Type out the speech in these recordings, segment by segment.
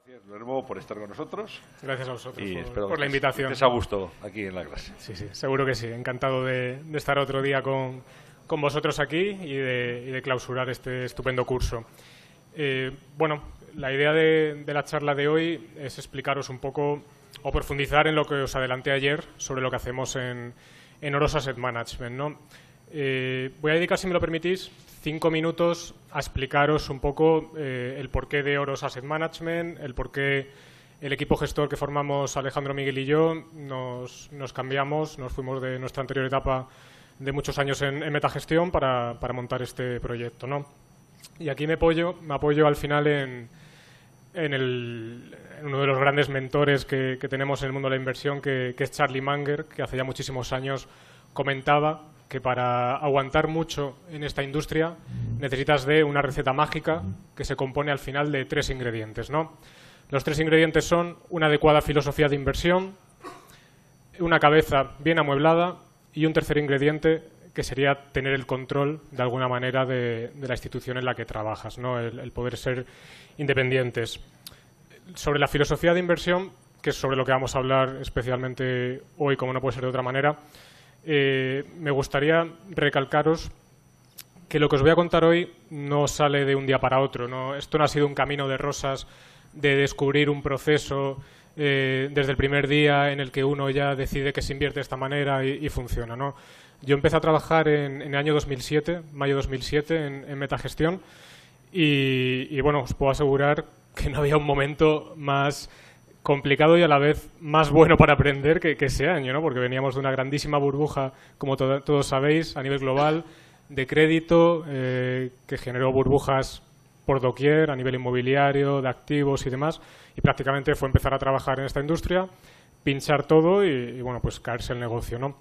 Gracias de nuevo por estar con nosotros. Gracias a vosotros y por la invitación. Que estés a gusto aquí en la clase. Sí, seguro que sí. Encantado de estar otro día con vosotros aquí y de clausurar este estupendo curso. Bueno, la idea de la charla de hoy es explicaros un poco o profundizar en lo que os adelanté ayer sobre lo que hacemos en Oros Asset Management, ¿no? Voy a dedicar, si me lo permitís, 5 minutos a explicaros un poco el porqué de Oros Asset Management, el porqué el equipo gestor que formamos Alejandro, Miguel y yo nos cambiamos, nos fuimos de nuestra anterior etapa de muchos años en metagestión para montar este proyecto, ¿no? Y aquí me apoyo al final en uno de los grandes mentores que tenemos en el mundo de la inversión, que es Charlie Munger, que hace ya muchísimos años comentaba que para aguantar mucho en esta industria necesitas de una receta mágica que se compone al final de 3 ingredientes, ¿no? Los 3 ingredientes son una adecuada filosofía de inversión, una cabeza bien amueblada y un tercer ingrediente que sería tener el control de alguna manera de la institución en la que trabajas, ¿no? El poder ser independientes. Sobre la filosofía de inversión, que es sobre lo que vamos a hablar especialmente hoy, como no puede ser de otra manera, me gustaría recalcaros que lo que os voy a contar hoy no sale de un día para otro, ¿no? Esto no ha sido un camino de rosas de descubrir un proceso desde el primer día en el que uno ya decide que se invierte de esta manera y funciona, ¿no? Yo empecé a trabajar en el año 2007, mayo 2007, en metagestión y bueno, os puedo asegurar que no había un momento más complicado y a la vez más bueno para aprender que ese año, ¿no? Porque veníamos de una grandísima burbuja, como todos sabéis, a nivel global, de crédito, que generó burbujas por doquier, a nivel inmobiliario, de activos y demás, y prácticamente fue empezar a trabajar en esta industria, pinchar todo y bueno, pues caerse el negocio, ¿no?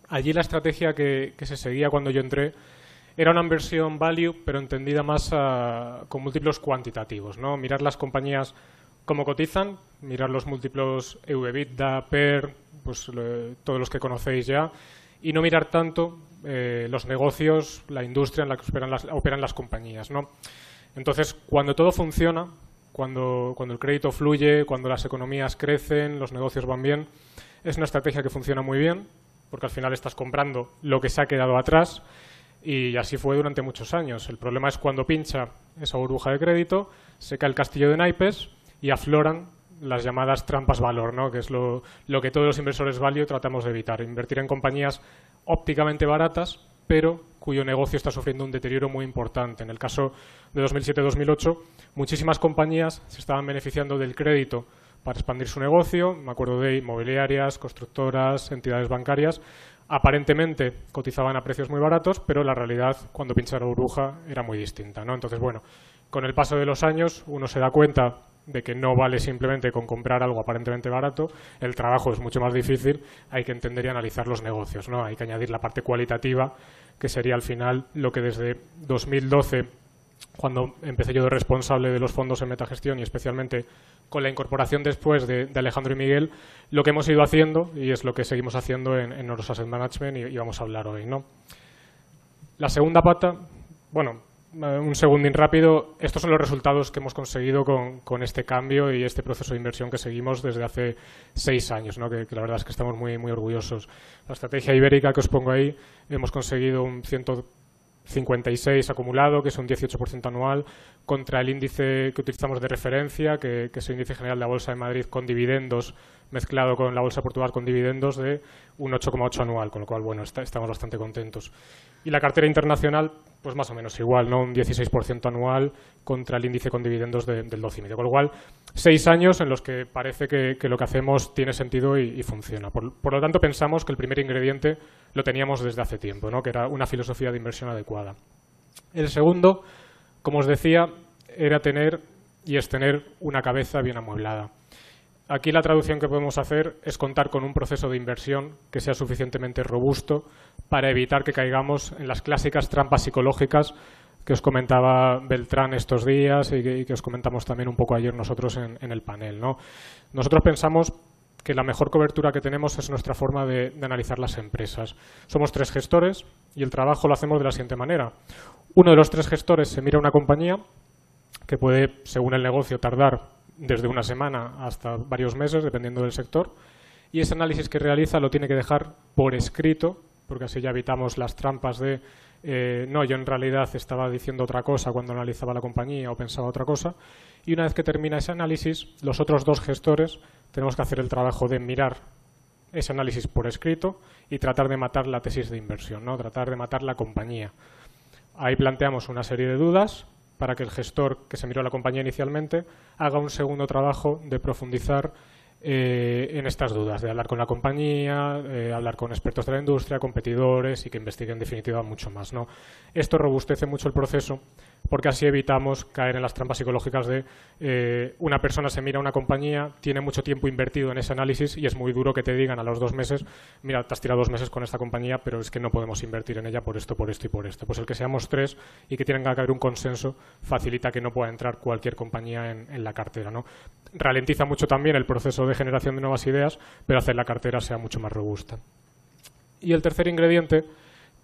Allí la estrategia que se seguía cuando yo entré era una inversión value, pero entendida más con múltiplos cuantitativos, ¿no? Mirar las compañías cómo cotizan, mirar los múltiplos EV/EBITDA, PER, pues todos los que conocéis ya, y no mirar tanto los negocios, la industria en la que operan las compañías, ¿no? Entonces, cuando todo funciona, cuando el crédito fluye, cuando las economías crecen, los negocios van bien, es una estrategia que funciona muy bien, porque al final estás comprando lo que se ha quedado atrás, y así fue durante muchos años. El problema es cuando pincha esa burbuja de crédito, se cae el castillo de naipes y afloran las llamadas trampas valor, ¿no? Que es lo que todos los inversores value tratamos de evitar. Invertir en compañías ópticamente baratas, pero cuyo negocio está sufriendo un deterioro muy importante. En el caso de 2007-2008, muchísimas compañías se estaban beneficiando del crédito para expandir su negocio. Me acuerdo de inmobiliarias, constructoras, entidades bancarias. Aparentemente cotizaban a precios muy baratos, pero la realidad, cuando pincha la burbuja, era muy distinta, ¿no? Entonces, bueno, con el paso de los años uno se da cuenta de que no vale simplemente con comprar algo aparentemente barato, el trabajo es mucho más difícil, hay que entender y analizar los negocios, ¿no? Hay que añadir la parte cualitativa, que sería al final lo que desde 2012, cuando empecé yo de responsable de los fondos en metagestión y especialmente con la incorporación después de Alejandro y Miguel, lo que hemos ido haciendo y es lo que seguimos haciendo en Oros Asset Management y vamos a hablar hoy, ¿no? La segunda pata, bueno, un segundín rápido, estos son los resultados que hemos conseguido con este cambio y este proceso de inversión que seguimos desde hace 6 años, ¿no? Que la verdad es que estamos muy, muy orgullosos. La estrategia ibérica que os pongo ahí, hemos conseguido un 156 acumulado, que es un 18% anual, contra el índice que utilizamos de referencia, que es el índice general de la Bolsa de Madrid con dividendos, mezclado con la Bolsa de Portugal con dividendos de un 8,8 anual, con lo cual, bueno, estamos bastante contentos. Y la cartera internacional, pues más o menos igual, ¿no? Un 16% anual contra el índice con dividendos del 12,5%. Con lo cual, 6 años en los que parece que lo que hacemos tiene sentido y funciona. Por lo tanto, pensamos que el primer ingrediente lo teníamos desde hace tiempo, ¿no? Que era una filosofía de inversión adecuada. El segundo, como os decía, era tener una cabeza bien amueblada. Aquí la traducción que podemos hacer es contar con un proceso de inversión que sea suficientemente robusto para evitar que caigamos en las clásicas trampas psicológicas que os comentaba Beltrán estos días y que os comentamos también un poco ayer nosotros en el panel, ¿no? Nosotros pensamos que la mejor cobertura que tenemos es nuestra forma de analizar las empresas. Somos 3 gestores y el trabajo lo hacemos de la siguiente manera. Uno de los 3 gestores se mira una compañía que puede, según el negocio, tardar desde una semana hasta varios meses, dependiendo del sector, y ese análisis que realiza lo tiene que dejar por escrito, porque así ya evitamos las trampas de no, yo en realidad estaba diciendo otra cosa cuando analizaba la compañía o pensaba otra cosa, y una vez que termina ese análisis, los otros dos gestores tenemos que hacer el trabajo de mirar ese análisis por escrito y tratar de matar la tesis de inversión, ¿no? Tratar de matar la compañía. Ahí planteamos una serie de dudas para que el gestor que se miró la compañía inicialmente haga un segundo trabajo de profundizar en estas dudas, de hablar con la compañía, hablar con expertos de la industria, competidores y que investiguen en definitiva mucho más, ¿no? Esto robustece mucho el proceso porque así evitamos caer en las trampas psicológicas de una persona se mira a una compañía, tiene mucho tiempo invertido en ese análisis y es muy duro que te digan a los 2 meses, mira, te has tirado 2 meses con esta compañía, pero es que no podemos invertir en ella por esto, por esto y por esto. Pues el que seamos 3 y que tenga que haber un consenso facilita que no pueda entrar cualquier compañía en la cartera, ¿no? Ralentiza mucho también el proceso de generación de nuevas ideas, pero hace que la cartera sea mucho más robusta. Y el tercer ingrediente,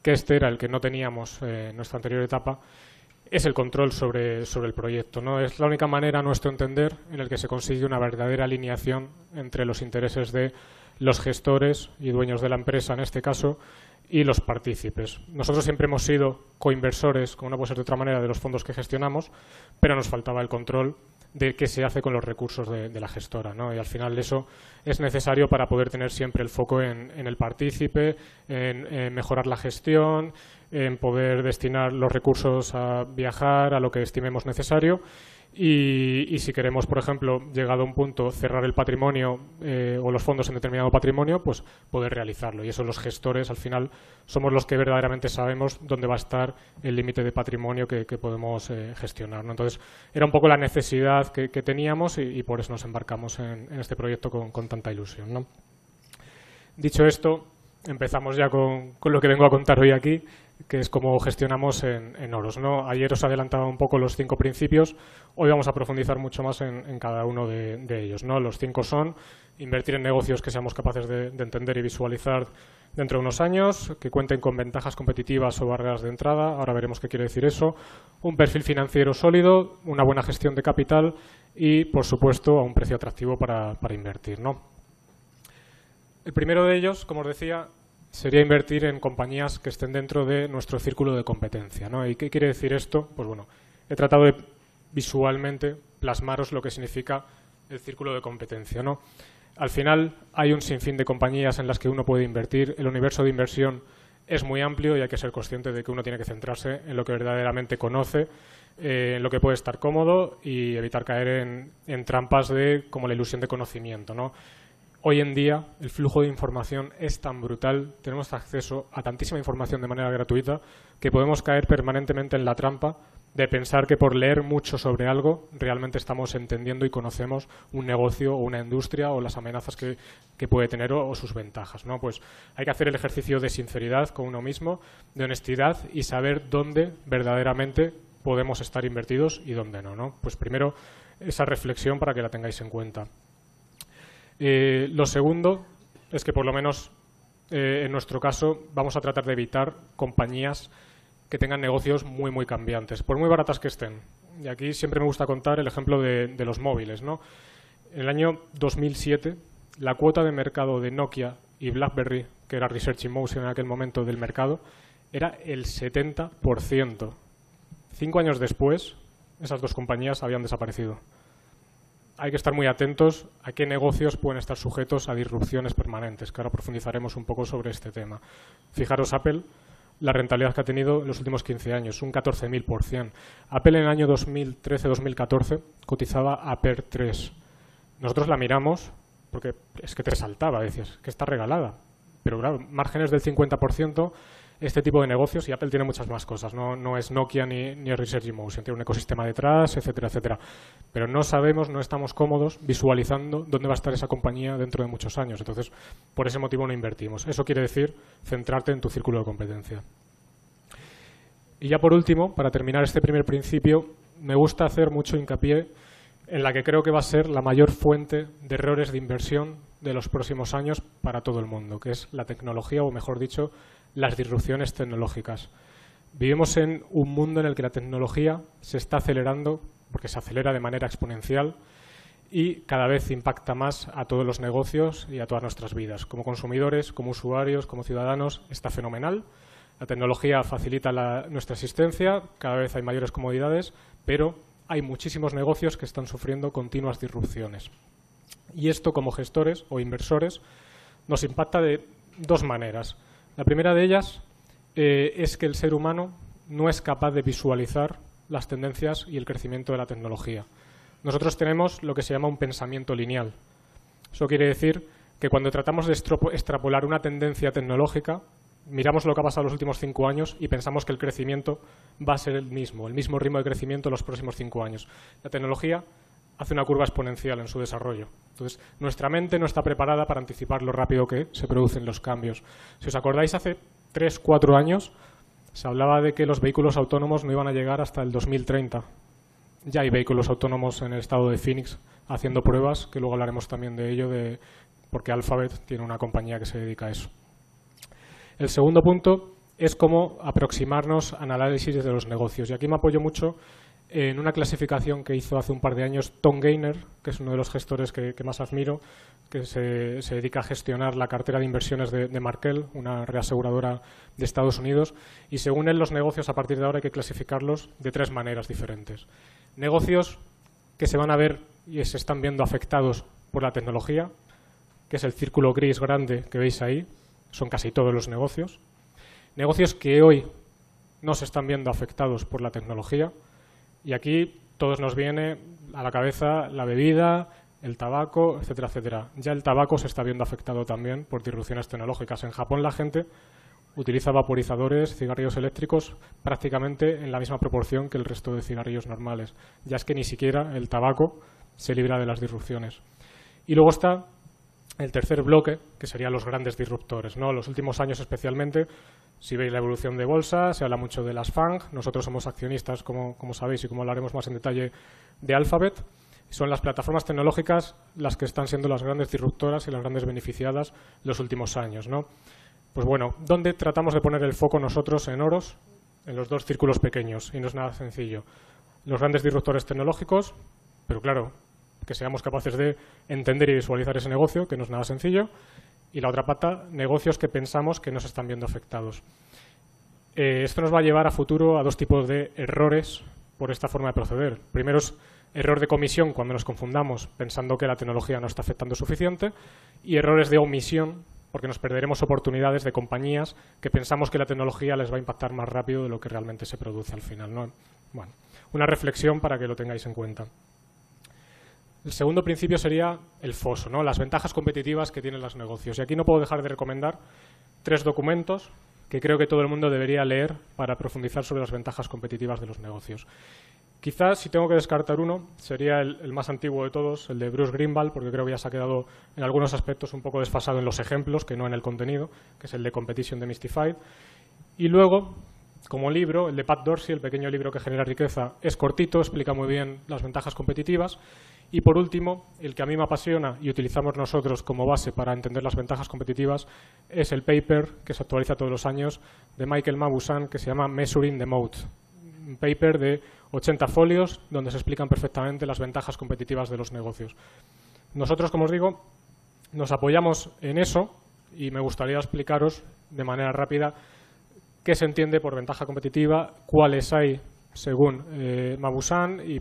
que este era el que no teníamos en nuestra anterior etapa, es el control sobre el proyecto, ¿no? Es la única manera, a nuestro entender, en el que se consigue una verdadera alineación entre los intereses de los gestores y dueños de la empresa, en este caso, y los partícipes. Nosotros siempre hemos sido coinversores, como no puede ser de otra manera, de los fondos que gestionamos, pero nos faltaba el control de qué se hace con los recursos de la gestora, ¿no? Y al final eso es necesario para poder tener siempre el foco en el partícipe, en mejorar la gestión, en poder destinar los recursos a viajar, a lo que estimemos necesario. Y si queremos, por ejemplo, llegado a un punto, cerrar el patrimonio o los fondos en determinado patrimonio, pues poder realizarlo. Y eso los gestores, al final, somos los que verdaderamente sabemos dónde va a estar el límite de patrimonio que podemos gestionar, ¿no? Entonces, era un poco la necesidad que teníamos y por eso nos embarcamos en este proyecto con tanta ilusión, ¿no? Dicho esto, empezamos ya con lo que vengo a contar hoy aquí, que es cómo gestionamos en Oros, ¿no? Ayer os adelantaba un poco los 5 principios, hoy vamos a profundizar mucho más en cada uno de ellos, ¿no? Los 5 son invertir en negocios que seamos capaces de entender y visualizar dentro de unos años, que cuenten con ventajas competitivas o barreras de entrada, ahora veremos qué quiere decir eso, un perfil financiero sólido, una buena gestión de capital y, por supuesto, a un precio atractivo para invertir, ¿no? El primero de ellos, como os decía, sería invertir en compañías que estén dentro de nuestro círculo de competencia, ¿no? ¿Y qué quiere decir esto? Pues bueno, he tratado de visualmente plasmaros lo que significa el círculo de competencia, ¿no? Al final hay un sinfín de compañías en las que uno puede invertir. El universo de inversión es muy amplio y hay que ser consciente de que uno tiene que centrarse en lo que verdaderamente conoce, en lo que puede estar cómodo y evitar caer en trampas como la ilusión de conocimiento, ¿no? Hoy en día el flujo de información es tan brutal, tenemos acceso a tantísima información de manera gratuita que podemos caer permanentemente en la trampa de pensar que por leer mucho sobre algo realmente estamos entendiendo y conocemos un negocio o una industria o las amenazas que puede tener o sus ventajas, ¿no? Pues hay que hacer el ejercicio de sinceridad con uno mismo, de honestidad y saber dónde verdaderamente podemos estar invertidos y dónde no, ¿no? Pues primero esa reflexión para que la tengáis en cuenta. Lo segundo es que por lo menos en nuestro caso vamos a tratar de evitar compañías que tengan negocios muy, muy cambiantes, por muy baratas que estén. Y aquí siempre me gusta contar el ejemplo de los móviles, ¿no? En el año 2007, la cuota de mercado de Nokia y BlackBerry, que era Research in Motion en aquel momento del mercado, era el 70%. 5 años después, esas dos compañías habían desaparecido. Hay que estar muy atentos a qué negocios pueden estar sujetos a disrupciones permanentes, que ahora profundizaremos un poco sobre este tema. Fijaros, Apple, la rentabilidad que ha tenido en los últimos 15 años, un 14.000%. Apple en el año 2013-2014 cotizaba a PER 3. Nosotros la miramos porque es que te saltaba, decías, que está regalada. Pero claro, márgenes del 50%, este tipo de negocios, y Apple tiene muchas más cosas, no es Nokia ni Research in Motion, tiene un ecosistema detrás, etcétera, etcétera. Pero no sabemos, no estamos cómodos visualizando dónde va a estar esa compañía dentro de muchos años. Entonces, por ese motivo no invertimos. Eso quiere decir centrarte en tu círculo de competencia. Y ya por último, para terminar este primer principio, me gusta hacer mucho hincapié en la que creo que va a ser la mayor fuente de errores de inversión de los próximos años para todo el mundo, que es la tecnología, o mejor dicho, las disrupciones tecnológicas. Vivimos en un mundo en el que la tecnología se está acelerando, porque se acelera de manera exponencial, y cada vez impacta más a todos los negocios y a todas nuestras vidas. Como consumidores, como usuarios, como ciudadanos, está fenomenal. La tecnología facilita nuestra existencia, cada vez hay mayores comodidades, pero hay muchísimos negocios que están sufriendo continuas disrupciones. Y esto, como gestores o inversores, nos impacta de dos maneras. La primera de ellas es que el ser humano no es capaz de visualizar las tendencias y el crecimiento de la tecnología. Nosotros tenemos lo que se llama un pensamiento lineal. Eso quiere decir que cuando tratamos de extrapolar una tendencia tecnológica, miramos lo que ha pasado los últimos 5 años y pensamos que el crecimiento va a ser el mismo ritmo de crecimiento en los próximos 5 años. La tecnología hace una curva exponencial en su desarrollo. Entonces, nuestra mente no está preparada para anticipar lo rápido que se producen los cambios. Si os acordáis, hace 3 o 4 años se hablaba de que los vehículos autónomos no iban a llegar hasta el 2030. Ya hay vehículos autónomos en el estado de Phoenix haciendo pruebas, que luego hablaremos también de ello, porque Alphabet tiene una compañía que se dedica a eso. El segundo punto es cómo aproximarnos al análisis de los negocios. Y aquí me apoyo mucho en una clasificación que hizo hace un par de años Tom Gaynor, que es uno de los gestores que más admiro, que se dedica a gestionar la cartera de inversiones de Markel, una reaseguradora de Estados Unidos. Y según él, los negocios a partir de ahora hay que clasificarlos de 3 maneras diferentes. Negocios que se van a ver y se están viendo afectados por la tecnología, que es el círculo gris grande que veis ahí, son casi todos los negocios. Negocios que hoy no se están viendo afectados por la tecnología, y aquí todos nos viene a la cabeza la bebida, el tabaco, etcétera, etcétera. Ya el tabaco se está viendo afectado también por disrupciones tecnológicas. En Japón la gente utiliza vaporizadores, cigarrillos eléctricos, prácticamente en la misma proporción que el resto de cigarrillos normales. Ya es que ni siquiera el tabaco se libra de las disrupciones. Y luego está el tercer bloque, que serían los grandes disruptores, ¿no? Los últimos años especialmente, si veis la evolución de bolsa, se habla mucho de las FANG. Nosotros somos accionistas, como sabéis, y como hablaremos más en detalle, de Alphabet. Son las plataformas tecnológicas las que están siendo las grandes disruptoras y las grandes beneficiadas los últimos años, ¿no? Pues bueno, ¿dónde tratamos de poner el foco nosotros en Oros? En los 2 círculos pequeños, y no es nada sencillo. Los grandes disruptores tecnológicos, pero claro, que seamos capaces de entender y visualizar ese negocio, que no es nada sencillo, y la otra pata, negocios que pensamos que no se están viendo afectados. Esto nos va a llevar a futuro a 2 tipos de errores por esta forma de proceder. Primero es error de comisión cuando nos confundamos pensando que la tecnología no está afectando suficiente, y errores de omisión porque nos perderemos oportunidades de compañías que pensamos que la tecnología les va a impactar más rápido de lo que realmente se produce al final, ¿no? Bueno, una reflexión para que lo tengáis en cuenta. El segundo principio sería el foso, ¿no? Las ventajas competitivas que tienen los negocios. Y aquí no puedo dejar de recomendar 3 documentos que creo que todo el mundo debería leer para profundizar sobre las ventajas competitivas de los negocios. Quizás, si tengo que descartar uno, sería el más antiguo de todos, el de Bruce Greenwald, porque creo que ya se ha quedado en algunos aspectos un poco desfasado en los ejemplos, que no en el contenido, que es el de Competition Demystified. Y luego, como libro, el de Pat Dorsey, el pequeño libro que genera riqueza, es cortito, explica muy bien las ventajas competitivas. Y por último, el que a mí me apasiona y utilizamos nosotros como base para entender las ventajas competitivas es el paper que se actualiza todos los años de Michael Mauboussin, que se llama Measuring the Moat. Un paper de 80 folios donde se explican perfectamente las ventajas competitivas de los negocios. Nosotros, como os digo, nos apoyamos en eso y me gustaría explicaros de manera rápida qué se entiende por ventaja competitiva, cuáles hay según Mauboussin y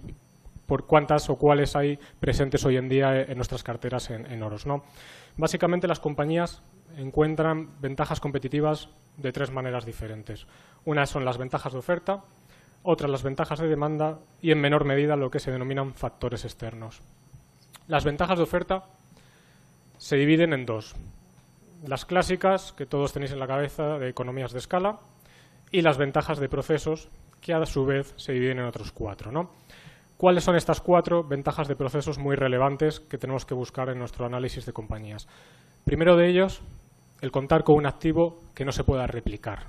por cuántas o cuáles hay presentes hoy en día en nuestras carteras en Oros, ¿no? Básicamente las compañías encuentran ventajas competitivas de 3 maneras diferentes. Una son las ventajas de oferta, otras las ventajas de demanda y en menor medida lo que se denominan factores externos. Las ventajas de oferta se dividen en 2. Las clásicas, que todos tenéis en la cabeza, de economías de escala, y las ventajas de procesos, que a su vez se dividen en otros 4, ¿no? ¿Cuáles son estas 4 ventajas de procesos muy relevantes que tenemos que buscar en nuestro análisis de compañías? Primero de ellos, el contar con un activo que no se pueda replicar.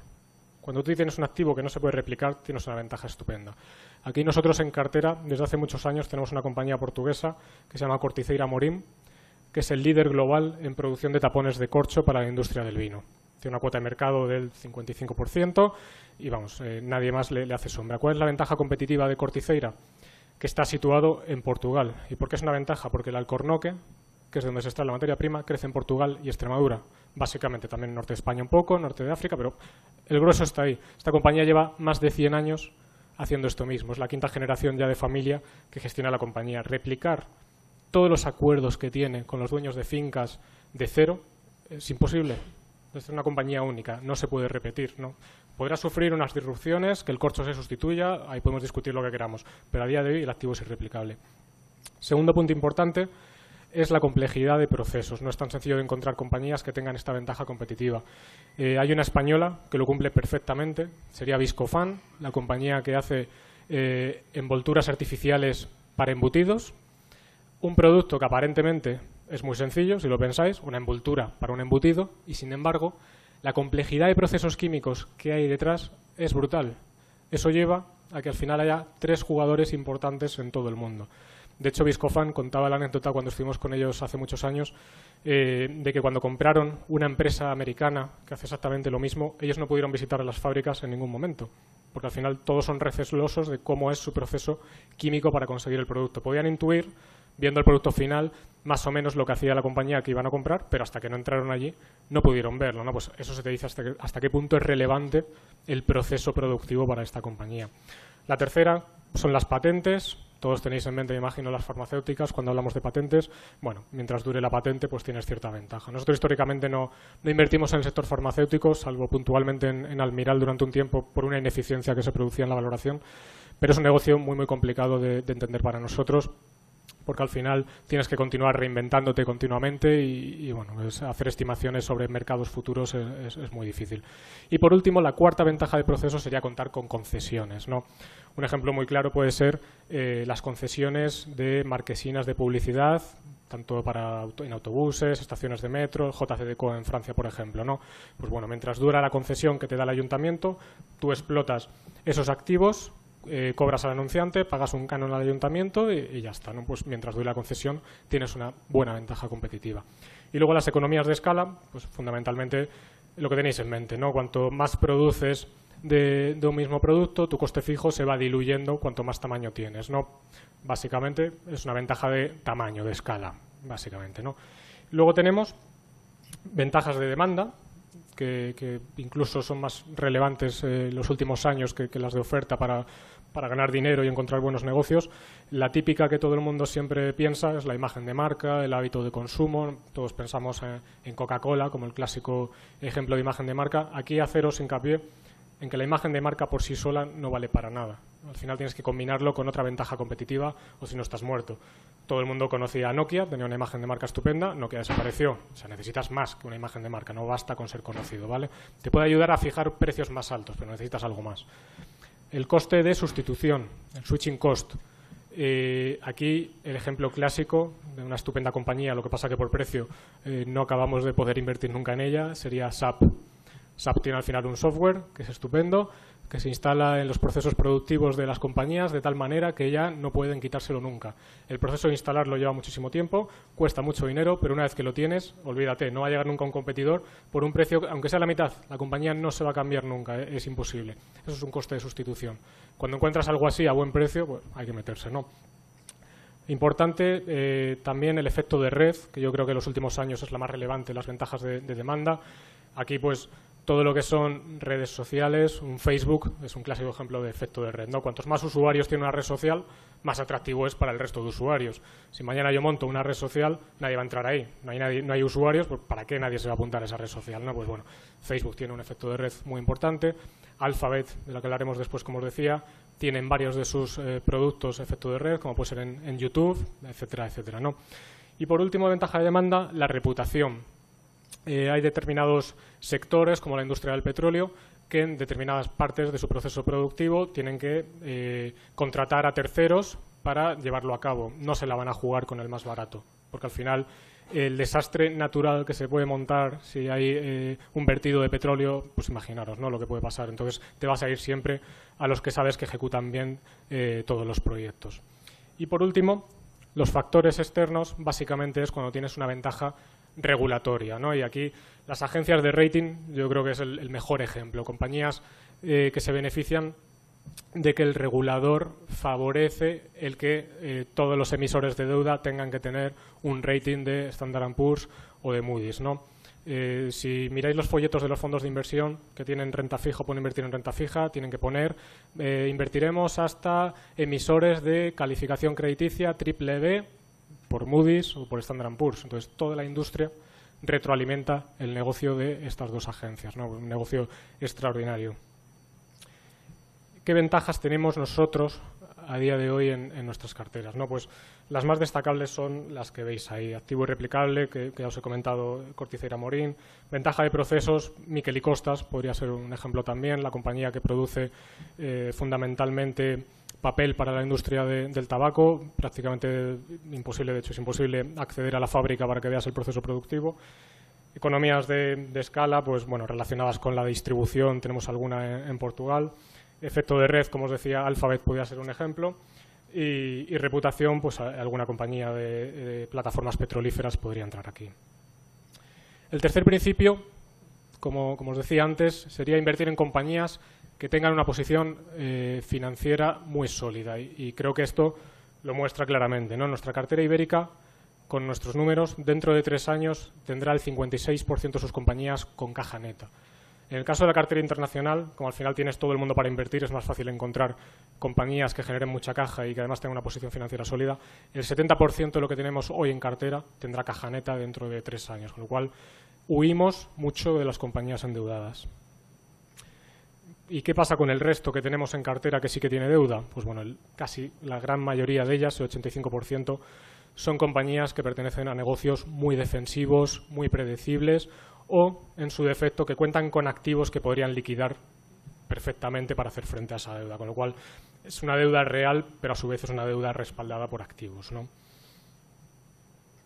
Cuando tú tienes un activo que no se puede replicar, tienes una ventaja estupenda. Aquí nosotros en cartera, desde hace muchos años, tenemos una compañía portuguesa que se llama Corticeira Morim, que es el líder global en producción de tapones de corcho para la industria del vino. Tiene una cuota de mercado del 55% y, vamos, nadie más le hace sombra. ¿Cuál es la ventaja competitiva de Corticeira? que está situado en Portugal. ¿Y por qué es una ventaja? Porque el alcornoque, que es de donde se extrae la materia prima, crece en Portugal y Extremadura. Básicamente también en norte de España un poco, norte de África, pero el grueso está ahí. Esta compañía lleva más de 100 años haciendo esto mismo. Es la quinta generación ya de familia que gestiona la compañía. Replicar todos los acuerdos que tiene con los dueños de fincas de cero es imposible. Es una compañía única, no se puede repetir, ¿no? Podrá sufrir unas disrupciones, que el corcho se sustituya, ahí podemos discutir lo que queramos, pero a día de hoy el activo es irreplicable. Segundo punto importante es la complejidad de procesos. No es tan sencillo de encontrar compañías que tengan esta ventaja competitiva. Hay una española que lo cumple perfectamente, sería Viscofan, la compañía que hace envolturas artificiales para embutidos. Un producto que aparentemente es muy sencillo, si lo pensáis, una envoltura para un embutido, y sin embargo, la complejidad de procesos químicos que hay detrás es brutal. Eso lleva a que al final haya 3 jugadores importantes en todo el mundo. De hecho, Viscofan contaba la anécdota cuando estuvimos con ellos hace muchos años, de que cuando compraron una empresa americana que hace exactamente lo mismo, ellos no pudieron visitar las fábricas en ningún momento, porque al final todos son recelosos de cómo es su proceso químico para conseguir el producto. Podían intuir, viendo el producto final, más o menos lo que hacía la compañía que iban a comprar, pero hasta que no entraron allí no pudieron verlo, ¿no? Pues eso se te dice hasta qué punto es relevante el proceso productivo para esta compañía. La tercera son las patentes. Todos tenéis en mente, me imagino, las farmacéuticas cuando hablamos de patentes. Bueno, mientras dure la patente, pues tienes cierta ventaja. Nosotros históricamente no invertimos en el sector farmacéutico, salvo puntualmente en Almiral durante un tiempo por una ineficiencia que se producía en la valoración, pero es un negocio muy, muy complicado de entender para nosotros, porque al final tienes que continuar reinventándote continuamente y bueno, hacer estimaciones sobre mercados futuros es muy difícil. Y por último, la cuarta ventaja de proceso sería contar con concesiones, ¿no? Un ejemplo muy claro puede ser las concesiones de marquesinas de publicidad, tanto en autobuses, estaciones de metro, JCDecaux en Francia, por ejemplo, ¿no? Pues bueno, mientras dura la concesión que te da el ayuntamiento, tú explotas esos activos, cobras al anunciante, pagas un canon al ayuntamiento y ya está, ¿no? Pues mientras dure la concesión tienes una buena ventaja competitiva. Y luego las economías de escala, pues fundamentalmente lo que tenéis en mente, ¿no? Cuanto más produces de un mismo producto, tu coste fijo se va diluyendo cuanto más tamaño tienes, ¿no? Básicamente es una ventaja de tamaño, de escala, básicamente, ¿no? Luego tenemos ventajas de demanda, que incluso son más relevantes en los últimos años que las de oferta para ganar dinero y encontrar buenos negocios. La típica que todo el mundo siempre piensa es la imagen de marca, el hábito de consumo. Todos pensamos en Coca-Cola como el clásico ejemplo de imagen de marca. Aquí haceros hincapié en que la imagen de marca por sí sola no vale para nada. Al final tienes que combinarlo con otra ventaja competitiva o si no estás muerto. Todo el mundo conocía a Nokia, tenía una imagen de marca estupenda, Nokia desapareció. O sea, necesitas más que una imagen de marca, no basta con ser conocido, ¿vale? Te puede ayudar a fijar precios más altos, pero necesitas algo más. El coste de sustitución, el switching cost. Aquí el ejemplo clásico de una estupenda compañía, lo que pasa que por precio no acabamos de poder invertir nunca en ella, sería SAP. SAP tiene al final un software que es estupendo, que se instala en los procesos productivos de las compañías de tal manera que ya no pueden quitárselo nunca. El proceso de instalarlo lleva muchísimo tiempo, cuesta mucho dinero, pero una vez que lo tienes, olvídate, no va a llegar nunca un competidor por un precio, aunque sea la mitad, la compañía no se va a cambiar nunca, es imposible. Eso es un coste de sustitución. Cuando encuentras algo así a buen precio, pues hay que meterse, ¿no? Importante también el efecto de red, que yo creo que en los últimos años es la más relevante, las ventajas de demanda. Aquí, pues, todo lo que son redes sociales, un Facebook es un clásico ejemplo de efecto de red, ¿no? Cuantos más usuarios tiene una red social, más atractivo es para el resto de usuarios. Si mañana yo monto una red social, nadie va a entrar ahí. No hay usuarios, pues ¿para qué nadie se va a apuntar a esa red social, ¿no? Pues bueno, Facebook tiene un efecto de red muy importante. Alphabet, de la que hablaremos después, como os decía, tienen varios de sus productos efecto de red, como puede ser en YouTube, etcétera, etcétera, ¿no? Y por último, ventaja de demanda, la reputación. Hay determinados sectores, como la industria del petróleo, que en determinadas partes de su proceso productivo tienen que contratar a terceros para llevarlo a cabo. No se la van a jugar con el más barato, porque al final el desastre natural que se puede montar si hay un vertido de petróleo, pues imaginaros, ¿no?, lo que puede pasar. Entonces te vas a ir siempre a los que sabes que ejecutan bien todos los proyectos. Y por último, los factores externos básicamente es cuando tienes una ventaja regulatoria, ¿no? Y aquí las agencias de rating yo creo que es el mejor ejemplo. Compañías que se benefician de que el regulador favorece el que todos los emisores de deuda tengan que tener un rating de Standard & Poor's o de Moody's, ¿no? Si miráis los folletos de los fondos de inversión que tienen renta fija o pueden invertir en renta fija, tienen que poner invertiremos hasta emisores de calificación crediticia triple B por Moody's o por Standard & Poor's. Entonces, toda la industria retroalimenta el negocio de estas dos agencias, ¿no? Un negocio extraordinario. ¿Qué ventajas tenemos nosotros a día de hoy en nuestras carteras, ¿no? Pues las más destacables son las que veis ahí. Activo irreplicable, que ya os he comentado, Corticera Morín. Ventaja de procesos, Miquel y Costas, podría ser un ejemplo también, la compañía que produce fundamentalmente papel para la industria del tabaco. Prácticamente imposible, de hecho es imposible acceder a la fábrica para que veas el proceso productivo. Economías de escala, pues bueno, relacionadas con la distribución, tenemos alguna en Portugal. Efecto de red, como os decía, Alphabet podría ser un ejemplo. Y reputación, pues alguna compañía de plataformas petrolíferas podría entrar aquí. El tercer principio, como os decía antes, sería invertir en compañías que tengan una posición financiera muy sólida. Y creo que esto lo muestra claramente, ¿no? Nuestra cartera ibérica, con nuestros números, dentro de 3 años tendrá el 56% de sus compañías con caja neta. En el caso de la cartera internacional, como al final tienes todo el mundo para invertir, es más fácil encontrar compañías que generen mucha caja y que además tengan una posición financiera sólida. El 70% de lo que tenemos hoy en cartera tendrá caja neta dentro de 3 años, con lo cual huimos mucho de las compañías endeudadas. ¿Y qué pasa con el resto que tenemos en cartera que sí que tiene deuda? Pues bueno, casi la gran mayoría de ellas, el 85%, son compañías que pertenecen a negocios muy defensivos, muy predecibles, o, en su defecto, que cuentan con activos que podrían liquidar perfectamente para hacer frente a esa deuda. Con lo cual, es una deuda real, pero a su vez es una deuda respaldada por activos, ¿no?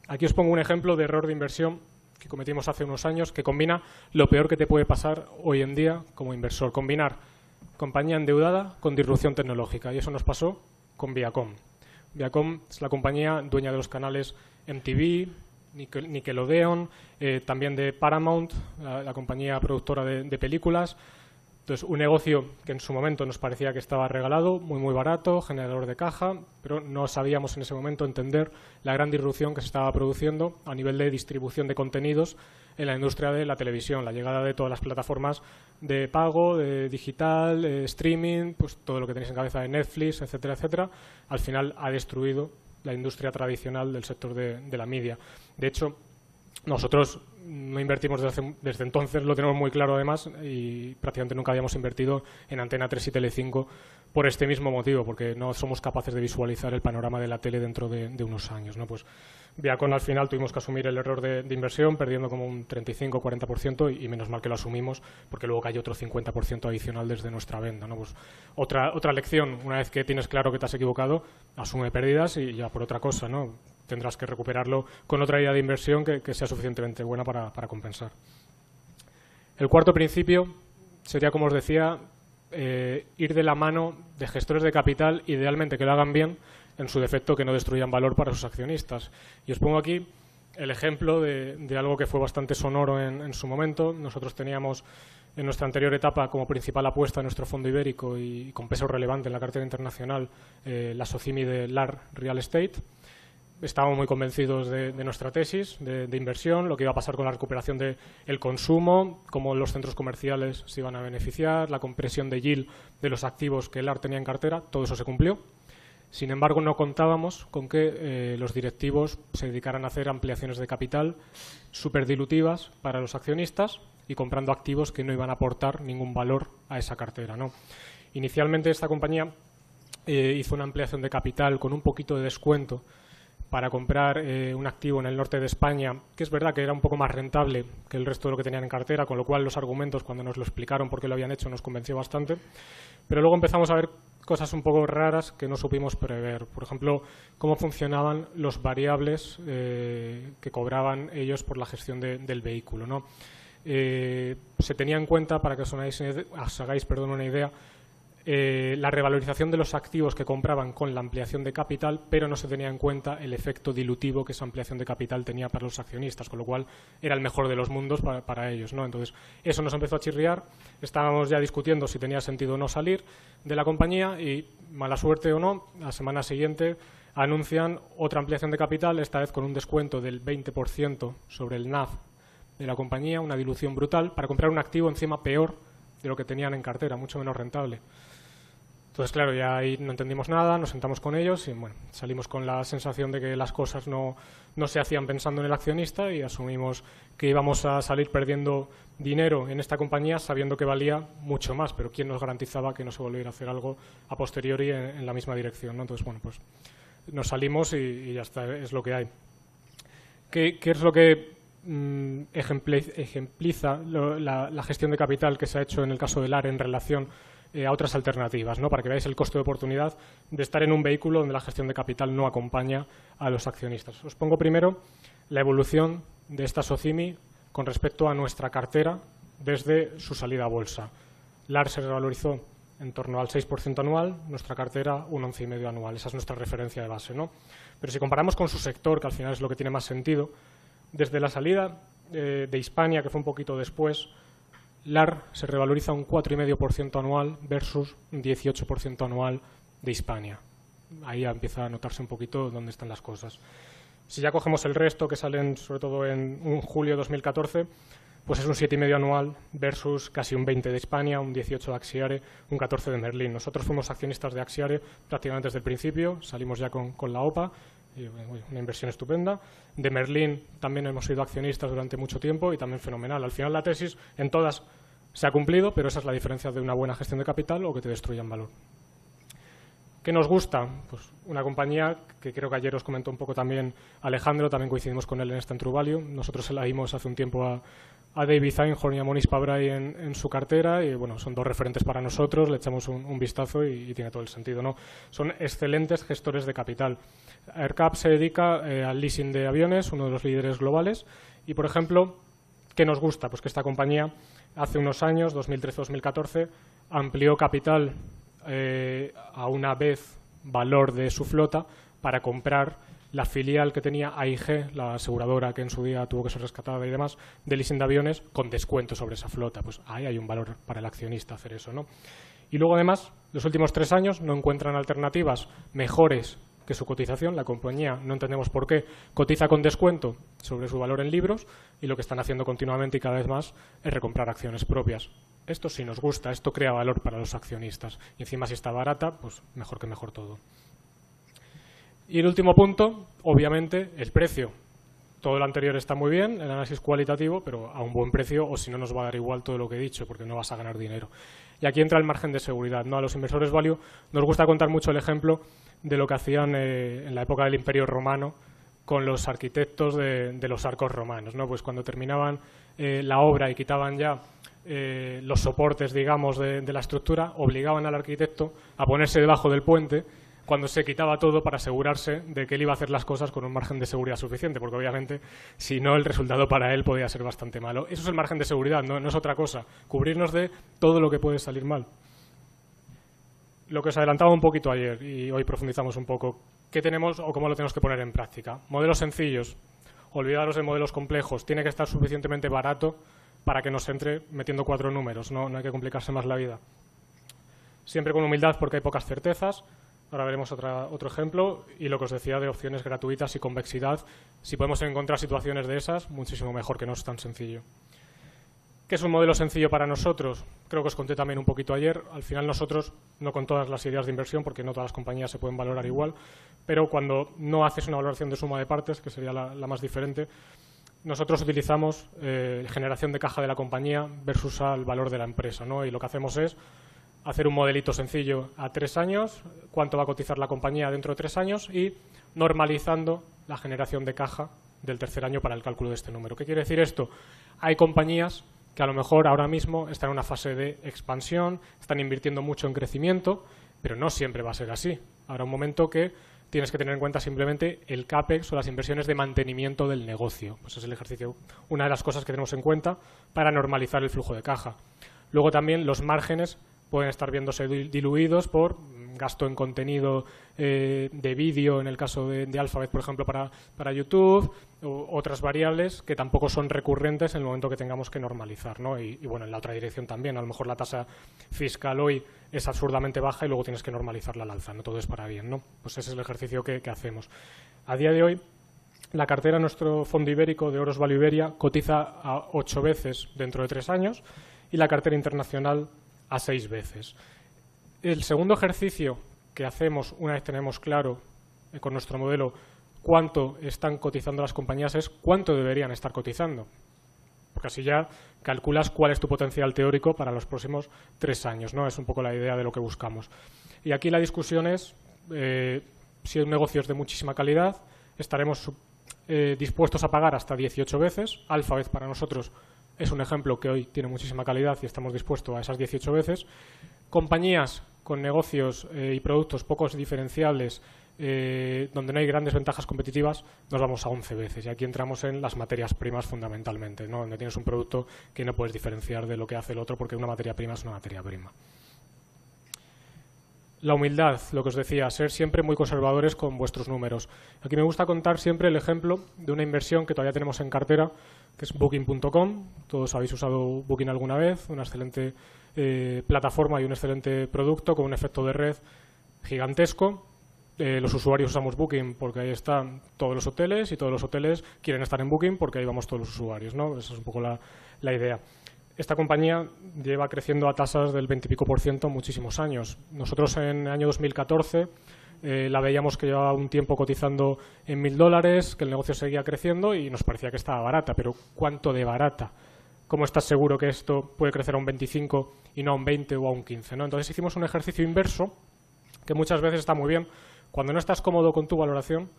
Aquí os pongo un ejemplo de error de inversión que cometimos hace unos años, que combina lo peor que te puede pasar hoy en día como inversor. Combinar compañía endeudada con disrupción tecnológica. Y eso nos pasó con Viacom. Viacom es la compañía dueña de los canales MTV, Nickelodeon, también de Paramount, la compañía productora de películas. Entonces, un negocio que en su momento nos parecía que estaba regalado, muy barato, generador de caja, pero no sabíamos en ese momento entender la gran disrupción que se estaba produciendo a nivel de distribución de contenidos en la industria de la televisión, la llegada de todas las plataformas de pago, de digital, de streaming, pues todo lo que tenéis en cabeza de Netflix, etcétera, etcétera. Al final ha destruido la industria tradicional del sector de la media. De hecho, nosotros no invertimos desde entonces, lo tenemos muy claro además, y prácticamente nunca habíamos invertido en Antena 3 y Telecinco por este mismo motivo, porque no somos capaces de visualizar el panorama de la tele dentro de unos años, ¿no? Pues Viacom al final tuvimos que asumir el error de inversión, perdiendo como un 35-40%, y menos mal que lo asumimos, porque luego cayó otro 50% adicional desde nuestra venta, ¿no? Pues otra lección, una vez que tienes claro que te has equivocado, asume pérdidas y ya por otra cosa, ¿no? Tendrás que recuperarlo con otra idea de inversión que sea suficientemente buena para compensar. El cuarto principio sería, como os decía, ir de la mano de gestores de capital, idealmente que lo hagan bien, en su defecto que no destruyan valor para sus accionistas. Y os pongo aquí el ejemplo de algo que fue bastante sonoro en su momento. Nosotros teníamos en nuestra anterior etapa como principal apuesta en nuestro fondo ibérico y con peso relevante en la cartera internacional la Socimi de LAR Real Estate. Estábamos muy convencidos de nuestra tesis de inversión, lo que iba a pasar con la recuperación del consumo, cómo los centros comerciales se iban a beneficiar, la compresión de yield de los activos que LAR tenía en cartera, todo eso se cumplió. Sin embargo, no contábamos con que los directivos se dedicaran a hacer ampliaciones de capital superdilutivas para los accionistas y comprando activos que no iban a aportar ningún valor a esa cartera, ¿no? Inicialmente esta compañía hizo una ampliación de capital con un poquito de descuento para comprar un activo en el norte de España, que es verdad que era un poco más rentable que el resto de lo que tenían en cartera, con lo cual los argumentos, cuando nos lo explicaron por qué lo habían hecho, nos convenció bastante. Pero luego empezamos a ver cosas un poco raras que no supimos prever. Por ejemplo, cómo funcionaban los variables que cobraban ellos por la gestión del vehículo, ¿no? Se tenía en cuenta, para que os hagáis una idea, la revalorización de los activos que compraban con la ampliación de capital, pero no se tenía en cuenta el efecto dilutivo que esa ampliación de capital tenía para los accionistas, con lo cual era el mejor de los mundos para ellos, ¿no? Entonces, eso nos empezó a chirriar, estábamos ya discutiendo si tenía sentido o no salir de la compañía y, mala suerte o no, la semana siguiente anuncian otra ampliación de capital, esta vez con un descuento del 20% sobre el NAV de la compañía, una dilución brutal, para comprar un activo encima peor de lo que tenían en cartera, mucho menos rentable. Entonces, claro, ya ahí no entendimos nada, nos sentamos con ellos y bueno, salimos con la sensación de que las cosas no se hacían pensando en el accionista y asumimos que íbamos a salir perdiendo dinero en esta compañía sabiendo que valía mucho más, pero ¿quién nos garantizaba que no se volviera a hacer algo a posteriori en la misma dirección, ¿no? Entonces, bueno, pues nos salimos y ya está, es lo que hay. ¿Qué es lo que ejempliza la gestión de capital que se ha hecho en el caso del AR en relación a otras alternativas, ¿no? Para que veáis el coste de oportunidad de estar en un vehículo donde la gestión de capital no acompaña a los accionistas. Os pongo primero la evolución de esta SOCIMI con respecto a nuestra cartera desde su salida a bolsa. LAR se revalorizó en torno al 6% anual, nuestra cartera un 11,5% anual. Esa es nuestra referencia de base, ¿no? Pero si comparamos con su sector, que al final es lo que tiene más sentido, desde la salida de Hispania, que fue un poquito después, LAR se revaloriza un 4,5% anual versus un 18% anual de Hispania. Ahí ya empieza a notarse un poquito dónde están las cosas. Si ya cogemos el resto, que salen sobre todo en julio de 2014, pues es un 7,5% anual versus casi un 20% de Hispania, un 18% de Axiare, un 14% de Merlin. Nosotros fuimos accionistas de Axiare prácticamente desde el principio, salimos ya con la OPA, una inversión estupenda. De Merlin también hemos sido accionistas durante mucho tiempo y también fenomenal. Al final la tesis en todas se ha cumplido, pero esa es la diferencia de una buena gestión de capital o que te destruyan valor. ¿Qué nos gusta? Pues una compañía que creo que ayer os comentó un poco también Alejandro, también coincidimos con él en esta en True Value. Nosotros se la dimos hace un tiempo a David Einhorn y a Moniz Pabrai en su cartera y bueno, son dos referentes para nosotros, le echamos un vistazo y tiene todo el sentido, ¿no? Son excelentes gestores de capital. AerCap se dedica al leasing de aviones, uno de los líderes globales y, por ejemplo, ¿qué nos gusta? Pues que esta compañía hace unos años, 2013-2014, amplió capital a una vez valor de su flota para comprar la filial que tenía AIG, la aseguradora que en su día tuvo que ser rescatada y demás, de leasing de aviones con descuento sobre esa flota. Pues ahí hay un valor para el accionista hacer eso, ¿no? Y luego, además, los últimos 3 años no encuentran alternativas mejores que su cotización. La compañía, no entendemos por qué, cotiza con descuento sobre su valor en libros y lo que están haciendo continuamente y cada vez más es recomprar acciones propias. Esto sí nos gusta, esto crea valor para los accionistas. Y encima, si está barata, pues mejor que mejor todo. Y el último punto, obviamente, el precio. Todo lo anterior está muy bien, el análisis cualitativo, pero a un buen precio o si no nos va a dar igual todo lo que he dicho porque no vas a ganar dinero. Y aquí entra el margen de seguridad, ¿no? A los inversores value nos gusta contar mucho el ejemplo de lo que hacían en la época del Imperio Romano con los arquitectos de los arcos romanos, ¿no? Pues cuando terminaban la obra y quitaban ya los soportes, digamos, de la estructura, obligaban al arquitecto a ponerse debajo del puente cuando se quitaba todo para asegurarse de que él iba a hacer las cosas con un margen de seguridad suficiente, porque obviamente si no el resultado para él podía ser bastante malo. Eso es el margen de seguridad, no es otra cosa, cubrirnos de todo lo que puede salir mal. Lo que os adelantaba un poquito ayer y hoy profundizamos un poco, ¿qué tenemos o cómo lo tenemos que poner en práctica? Modelos sencillos, olvidaros de modelos complejos, tiene que estar suficientemente barato para que nos entre metiendo 4 números, no hay que complicarse más la vida. Siempre con humildad porque hay pocas certezas. Ahora veremos otro ejemplo y lo que os decía de opciones gratuitas y convexidad. Si podemos encontrar situaciones de esas, muchísimo mejor, que no es tan sencillo. ¿Qué es un modelo sencillo para nosotros? Creo que os conté también un poquito ayer. Al final nosotros, no con todas las ideas de inversión, porque no todas las compañías se pueden valorar igual, pero cuando no haces una valoración de suma de partes, que sería la más diferente, nosotros utilizamos generación de caja de la compañía versus al valor de la empresa, ¿no? Y lo que hacemos es hacer un modelito sencillo a 3 años, cuánto va a cotizar la compañía dentro de 3 años y normalizando la generación de caja del tercer año para el cálculo de este número. ¿Qué quiere decir esto? Hay compañías que a lo mejor ahora mismo están en una fase de expansión, están invirtiendo mucho en crecimiento, pero no siempre va a ser así. Habrá un momento que tienes que tener en cuenta simplemente el CAPEX o las inversiones de mantenimiento del negocio. Pues es el ejercicio, una de las cosas que tenemos en cuenta para normalizar el flujo de caja. Luego también los márgenes pueden estar viéndose diluidos por gasto en contenido de vídeo, en el caso de Alphabet, por ejemplo, para YouTube, u otras variables que tampoco son recurrentes en el momento que tengamos que normalizar, ¿no? Y bueno, en la otra dirección también. A lo mejor la tasa fiscal hoy es absurdamente baja y luego tienes que normalizarla al alza, no todo es para bien, ¿no? Pues ese es el ejercicio que hacemos. A día de hoy, la cartera, nuestro fondo ibérico de Euros Value Iberia, cotiza a 8 veces dentro de 3 años y la cartera internacional a 6 veces. El segundo ejercicio que hacemos una vez tenemos claro con nuestro modelo cuánto están cotizando las compañías es cuánto deberían estar cotizando. Porque así ya calculas cuál es tu potencial teórico para los próximos 3 años, ¿no? Es un poco la idea de lo que buscamos. Y aquí la discusión es si un negocio es de muchísima calidad, estaremos dispuestos a pagar hasta 18 veces. Alphabet para nosotros es un ejemplo que hoy tiene muchísima calidad y estamos dispuestos a esas 18 veces. Compañías con negocios y productos pocos diferenciables, donde no hay grandes ventajas competitivas, nos vamos a 11 veces. Y aquí entramos en las materias primas fundamentalmente, ¿no? Donde tienes un producto que no puedes diferenciar de lo que hace el otro porque una materia prima es una materia prima. La humildad, lo que os decía, ser siempre muy conservadores con vuestros números. Aquí me gusta contar siempre el ejemplo de una inversión que todavía tenemos en cartera, que es Booking.com. Todos habéis usado Booking alguna vez, una excelente plataforma y un excelente producto con un efecto de red gigantesco. Los usuarios usamos Booking porque ahí están todos los hoteles y todos los hoteles quieren estar en Booking porque ahí vamos todos los usuarios, ¿no? Esa es un poco la idea. Esta compañía lleva creciendo a tasas del 20 y pico % muchísimos años. Nosotros en el año 2014 la veíamos que llevaba un tiempo cotizando en $1.000, que el negocio seguía creciendo y nos parecía que estaba barata, pero ¿cuánto de barata? ¿Cómo estás seguro que esto puede crecer a un 25 y no a un 20 o a un 15? ¿no? Entonces hicimos un ejercicio inverso que muchas veces está muy bien. Cuando no estás cómodo con tu valoración,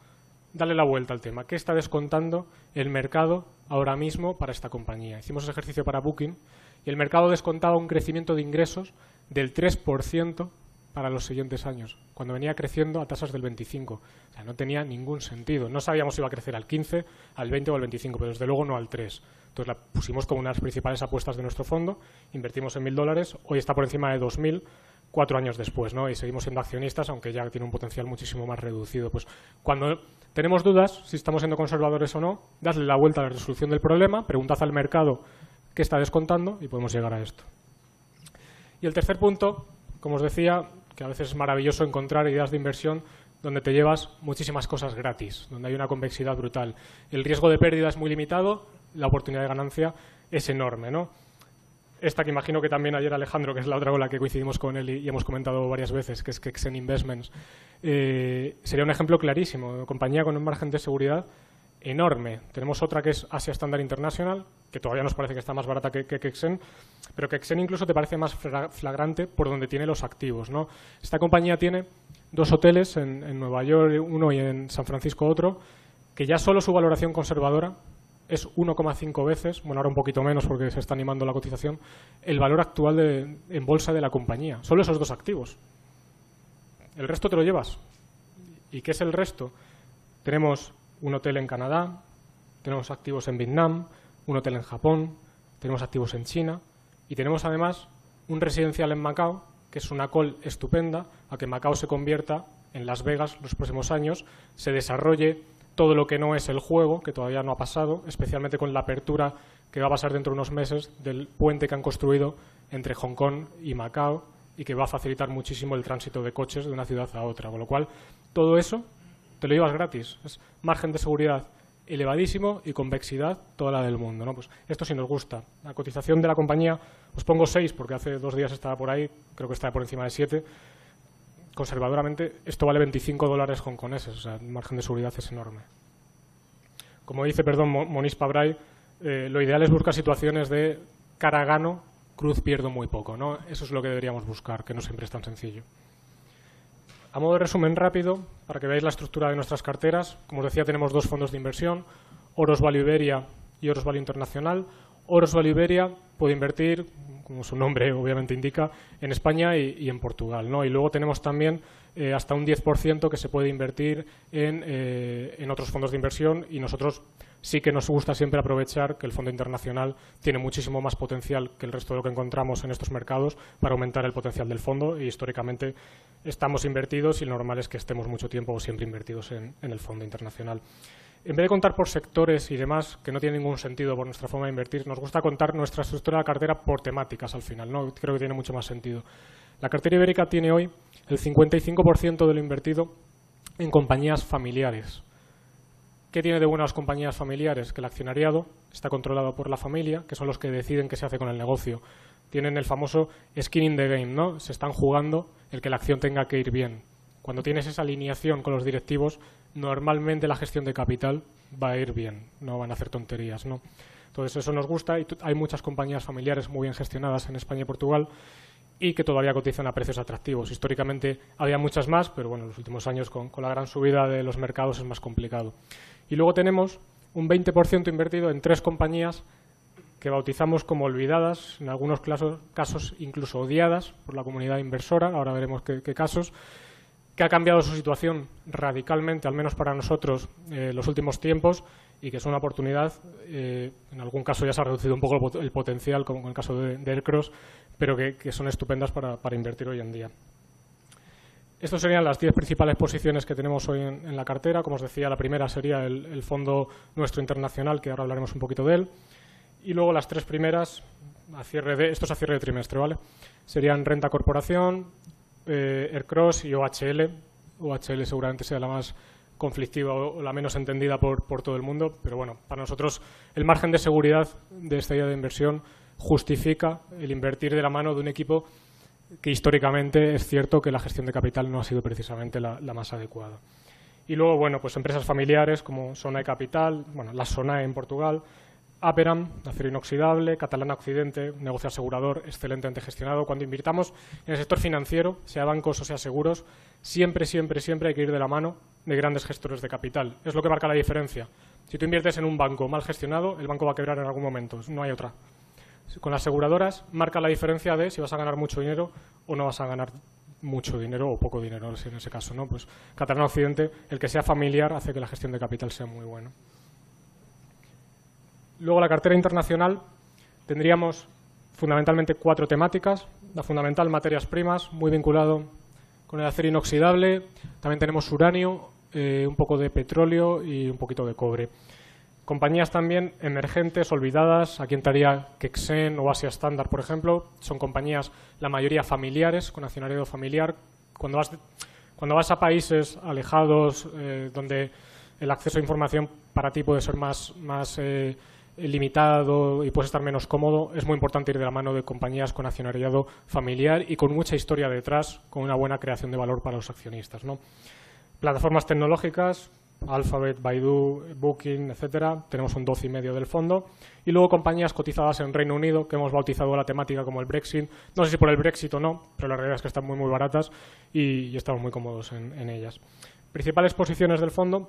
dale la vuelta al tema. ¿Qué está descontando el mercado ahora mismo para esta compañía? Hicimos ese ejercicio para Booking y el mercado descontaba un crecimiento de ingresos del 3% para los siguientes años, cuando venía creciendo a tasas del 25%. O sea, no tenía ningún sentido. No sabíamos si iba a crecer al 15, al 20 o al 25, pero desde luego no al 3. Entonces la pusimos como una de las principales apuestas de nuestro fondo, invertimos en $1.000, hoy está por encima de 2.000, 4 años después, ¿no? Y seguimos siendo accionistas, aunque ya tiene un potencial muchísimo más reducido. Pues cuando tenemos dudas si estamos siendo conservadores o no, dadle la vuelta a la resolución del problema, preguntad al mercado qué está descontando y podemos llegar a esto. Y el tercer punto, como os decía, que a veces es maravilloso encontrar ideas de inversión donde te llevas muchísimas cosas gratis, donde hay una convexidad brutal. El riesgo de pérdida es muy limitado, la oportunidad de ganancia es enorme, ¿no? Esta que imagino que también ayer Alejandro, que es la otra con la que coincidimos con él y hemos comentado varias veces, que es Kexen Investments, sería un ejemplo clarísimo. Compañía con un margen de seguridad enorme. Tenemos otra que es Asia Standard International, que todavía nos parece que está más barata que Kexen, pero Kexen incluso te parece más flagrante por donde tiene los activos, ¿no? Esta compañía tiene 2 hoteles en Nueva York uno y en San Francisco otro, que ya solo su valoración conservadora es 1,5 veces, bueno, ahora un poquito menos porque se está animando la cotización, el valor actual en bolsa de la compañía. Solo esos 2 activos. El resto te lo llevas. ¿Y qué es el resto? Tenemos un hotel en Canadá, tenemos activos en Vietnam, un hotel en Japón, tenemos activos en China y tenemos además un residencial en Macao, que es una call estupenda a que Macao se convierta en Las Vegas los próximos años, se desarrolle todo lo que no es el juego, que todavía no ha pasado, especialmente con la apertura que va a pasar dentro de unos meses del puente que han construido entre Hong Kong y Macao y que va a facilitar muchísimo el tránsito de coches de una ciudad a otra. Con lo cual, todo eso te lo llevas gratis. Es margen de seguridad elevadísimo y convexidad toda la del mundo, ¿no? Pues esto sí nos gusta. La cotización de la compañía, os pongo 6 porque hace 2 días estaba por ahí, creo que está por encima de 7. Conservadoramente, esto vale $25 hongkoneses, o sea, el margen de seguridad es enorme. Como dice, Monish Pabrai, lo ideal es buscar situaciones de cara gano, cruz pierdo muy poco, ¿no? Eso es lo que deberíamos buscar, que no siempre es tan sencillo. A modo de resumen rápido, para que veáis la estructura de nuestras carteras, como os decía, tenemos 2 fondos de inversión, Euros Value Iberia y Euros Value Internacional. Euros Value Iberia puede invertir, como su nombre obviamente indica, en España y en Portugal, ¿no? Y luego tenemos también hasta un 10% que se puede invertir en otros fondos de inversión y nosotros sí que nos gusta siempre aprovechar que el fondo internacional tiene muchísimo más potencial que el resto de lo que encontramos en estos mercados para aumentar el potencial del fondo, y históricamente estamos invertidos y lo normal es que estemos mucho tiempo o siempre invertidos en el fondo internacional. En vez de contar por sectores y demás, que no tiene ningún sentido por nuestra forma de invertir, nos gusta contar nuestra estructura de la cartera por temáticas al final, ¿no? Creo que tiene mucho más sentido. La cartera ibérica tiene hoy el 55% de lo invertido en compañías familiares. ¿Qué tiene de bueno las compañías familiares? Que el accionariado está controlado por la familia, que son los que deciden qué se hace con el negocio. Tienen el famoso skin in the game, ¿no? Se están jugando el que la acción tenga que ir bien. Cuando tienes esa alineación con los directivos, normalmente la gestión de capital va a ir bien, no van a hacer tonterías, ¿no? Entonces eso nos gusta y hay muchas compañías familiares muy bien gestionadas en España y Portugal y que todavía cotizan a precios atractivos. Históricamente había muchas más, pero bueno, en los últimos años con la gran subida de los mercados es más complicado. Y luego tenemos un 20% invertido en 3 compañías que bautizamos como olvidadas, en algunos casos incluso odiadas por la comunidad inversora, ahora veremos qué casos, que ha cambiado su situación radicalmente, al menos para nosotros, los últimos tiempos, y que es una oportunidad. En algún caso ya se ha reducido un poco el potencial, como en el caso de Aircross, pero que son estupendas para invertir hoy en día. Estas serían las 10 principales posiciones que tenemos hoy en la cartera. Como os decía, la primera sería el fondo nuestro internacional, que ahora hablaremos un poquito de él. Y luego las 3 primeras, esto es a cierre de trimestre, ¿vale? Serían Renta Corporación, Aircross y OHL. OHL seguramente sea la más conflictiva o la menos entendida por todo el mundo, pero bueno, para nosotros el margen de seguridad de esta idea de inversión justifica el invertir de la mano de un equipo que históricamente es cierto que la gestión de capital no ha sido precisamente la más adecuada. Y luego, bueno, pues empresas familiares como Sonae Capital, bueno, la Sonae en Portugal, Aperam, acero inoxidable, Catalana Occidente, un negocio asegurador excelentemente gestionado. Cuando invirtamos en el sector financiero, sea bancos o sea seguros, siempre hay que ir de la mano de grandes gestores de capital. Es lo que marca la diferencia. Si tú inviertes en un banco mal gestionado, el banco va a quebrar en algún momento, no hay otra. Con las aseguradoras marca la diferencia de si vas a ganar mucho dinero o no vas a ganar mucho dinero o poco dinero, en ese caso, ¿no? Pues Catalana Occidente, el que sea familiar hace que la gestión de capital sea muy buena. Luego, la cartera internacional, tendríamos fundamentalmente 4 temáticas. La fundamental, materias primas, muy vinculado con el acero inoxidable. También tenemos uranio, un poco de petróleo y un poquito de cobre. Compañías también emergentes, olvidadas. Aquí entraría Kexen o Asia Standard, por ejemplo. Son compañías, la mayoría familiares, con accionariado familiar. Cuando vas a países alejados, donde el acceso a información para ti puede ser más limitado y puedes estar menos cómodo, es muy importante ir de la mano de compañías con accionariado familiar y con mucha historia detrás, con una buena creación de valor para los accionistas, ¿no? Plataformas tecnológicas, Alphabet, Baidu, Booking, etcétera, tenemos un 12,5% del fondo. Y luego compañías cotizadas en Reino Unido, que hemos bautizado la temática como el Brexit. No sé si por el Brexit o no, pero la realidad es que están muy baratas y estamos muy cómodos en ellas. Principales posiciones del fondo.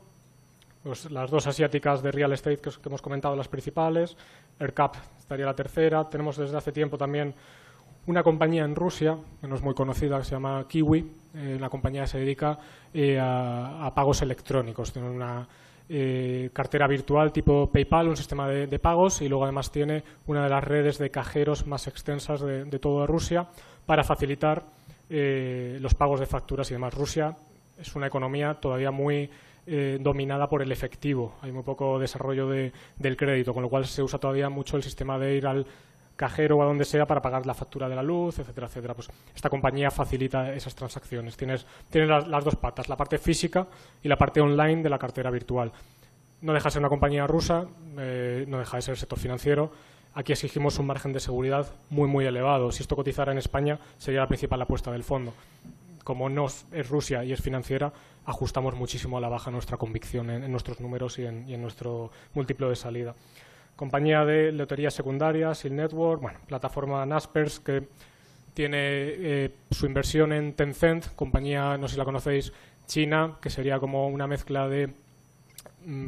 Pues las 2 asiáticas de real estate que hemos comentado, las principales. AirCap estaría la tercera. Tenemos desde hace tiempo también una compañía en Rusia, que no es muy conocida, que se llama Kiwi. La compañía se dedica a pagos electrónicos. Tiene una cartera virtual tipo PayPal, un sistema de pagos, y luego además tiene una de las redes de cajeros más extensas de toda Rusia para facilitar los pagos de facturas y demás. Rusia es una economía todavía muy dominada por el efectivo. Hay muy poco desarrollo del crédito, con lo cual se usa todavía mucho el sistema de ir al cajero o a donde sea para pagar la factura de la luz, etcétera, etcétera. Pues esta compañía facilita esas transacciones. Tienes las 2 patas, la parte física y la parte online de la cartera virtual. No deja de ser una compañía rusa, no deja de ser el sector financiero. Aquí exigimos un margen de seguridad muy elevado. Si esto cotizara en España, sería la principal apuesta del fondo. Como no es Rusia y es financiera, ajustamos muchísimo a la baja nuestra convicción en nuestros números y en nuestro múltiplo de salida. Compañía de loterías secundarias, Seal Network, bueno, plataforma Naspers, que tiene su inversión en Tencent, compañía, no sé si la conocéis, china, que sería como una mezcla de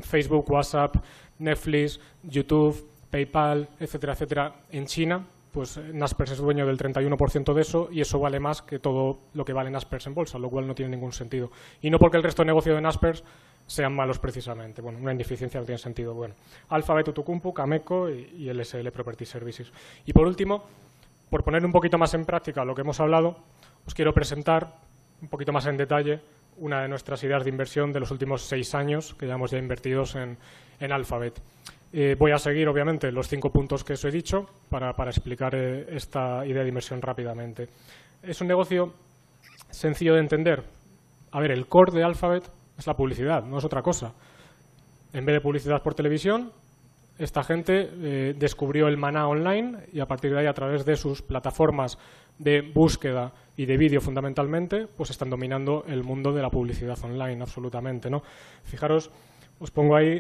Facebook, WhatsApp, Netflix, YouTube, PayPal, etcétera, etcétera, en China. Pues Naspers es dueño del 31% de eso y eso vale más que todo lo que vale Naspers en bolsa, lo cual no tiene ningún sentido. Y no porque el resto de negocio de Naspers sean malos precisamente. Bueno, una ineficiencia no tiene sentido. Bueno, Alphabet, Utukumpu, Cameco y LSL Property Services. Y por último, por poner un poquito más en práctica lo que hemos hablado, os quiero presentar un poquito más en detalle una de nuestras ideas de inversión de los últimos 6 años que llevamos ya invertidos en Alphabet. Voy a seguir, obviamente, los 5 puntos que os he dicho para explicar esta idea de inversión rápidamente. Es un negocio sencillo de entender. A ver, el core de Alphabet es la publicidad, no es otra cosa. En vez de publicidad por televisión, esta gente descubrió el maná online y a partir de ahí, a través de sus plataformas de búsqueda y de vídeo fundamentalmente, pues están dominando el mundo de la publicidad online absolutamente, ¿no? Fijaros, os pongo ahí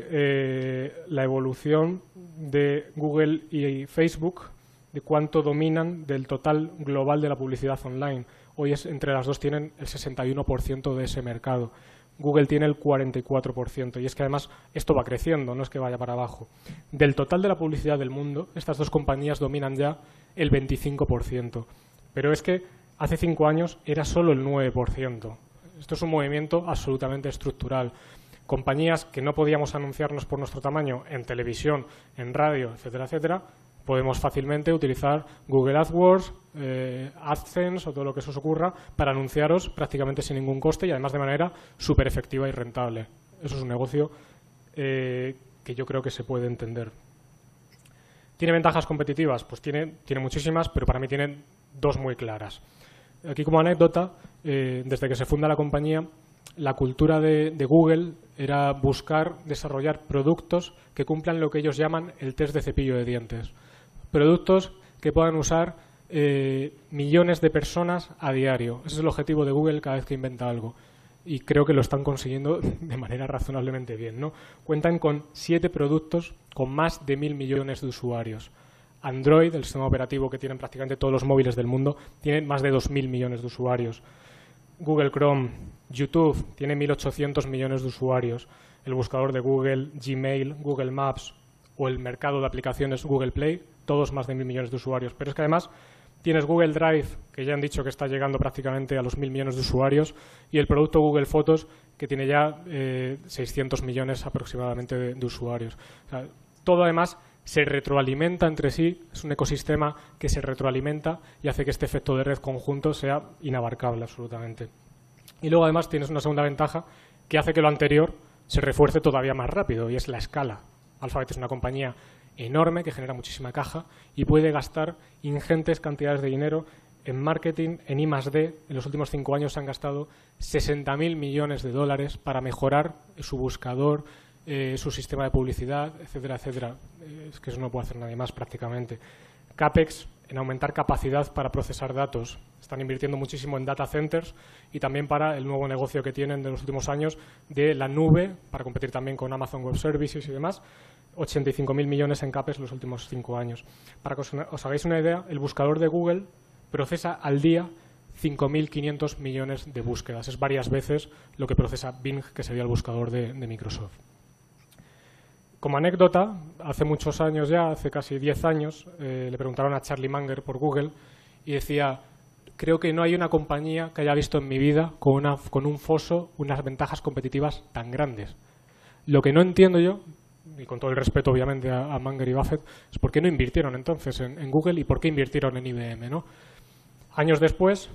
la evolución de Google y Facebook, de cuánto dominan del total global de la publicidad online. Hoy entre las dos tienen el 61% de ese mercado. Google tiene el 44%, y es que además esto va creciendo, no es que vaya para abajo. Del total de la publicidad del mundo, estas dos compañías dominan ya el 25%, pero es que hace 5 años era solo el 9%. Esto es un movimiento absolutamente estructural. Compañías que no podíamos anunciarnos por nuestro tamaño en televisión, en radio, etcétera, etcétera, podemos fácilmente utilizar Google AdWords, AdSense o todo lo que se os ocurra para anunciaros prácticamente sin ningún coste y además de manera súper efectiva y rentable. Eso es un negocio que yo creo que se puede entender. ¿Tiene ventajas competitivas? Pues tiene muchísimas, pero para mí tiene 2 muy claras. Aquí como anécdota, desde que se funda la compañía, la cultura de Google era buscar desarrollar productos que cumplan lo que ellos llaman el test de cepillo de dientes. Productos que puedan usar millones de personas a diario. Ese es el objetivo de Google cada vez que inventa algo. Y creo que lo están consiguiendo de manera razonablemente bien, ¿no? Cuentan con 7 productos con más de 1.000 millones de usuarios. Android, el sistema operativo que tienen prácticamente todos los móviles del mundo, tiene más de 2.000 millones de usuarios. Google Chrome, YouTube, tiene 1.800 millones de usuarios. El buscador de Google, Gmail, Google Maps o el mercado de aplicaciones Google Play, todos más de 1.000 millones de usuarios. Pero es que además tienes Google Drive, que ya han dicho que está llegando prácticamente a los 1.000 millones de usuarios, y el producto Google Fotos, que tiene ya 600 millones aproximadamente de usuarios. O sea, todo además se retroalimenta entre sí, es un ecosistema que se retroalimenta y hace que este efecto de red conjunto sea inabarcable absolutamente. Y luego además tienes una segunda ventaja que hace que lo anterior se refuerce todavía más rápido, y es la escala. Alphabet es una compañía enorme que genera muchísima caja y puede gastar ingentes cantidades de dinero en marketing, en I+D. En los últimos 5 años se han gastado 60.000 millones de dólares para mejorar su buscador, su sistema de publicidad, etcétera, etcétera. Es que eso no puede hacer nadie más prácticamente. CAPEX en aumentar capacidad para procesar datos. Están invirtiendo muchísimo en data centers y también para el nuevo negocio que tienen de los últimos años de la nube, para competir también con Amazon Web Services y demás. 85.000 millones en CAPEX los últimos 5 años. Para que os hagáis una idea, el buscador de Google procesa al día 5.500 millones de búsquedas. Es varias veces lo que procesa Bing, que sería el buscador de Microsoft. Como anécdota, hace muchos años ya, hace casi 10 años, le preguntaron a Charlie Munger por Google y decía: creo que no hay una compañía que haya visto en mi vida con un foso unas ventajas competitivas tan grandes. Lo que no entiendo yo, y con todo el respeto obviamente a Munger y Buffett, es por qué no invirtieron entonces en Google y por qué invirtieron en IBM, ¿no? Años después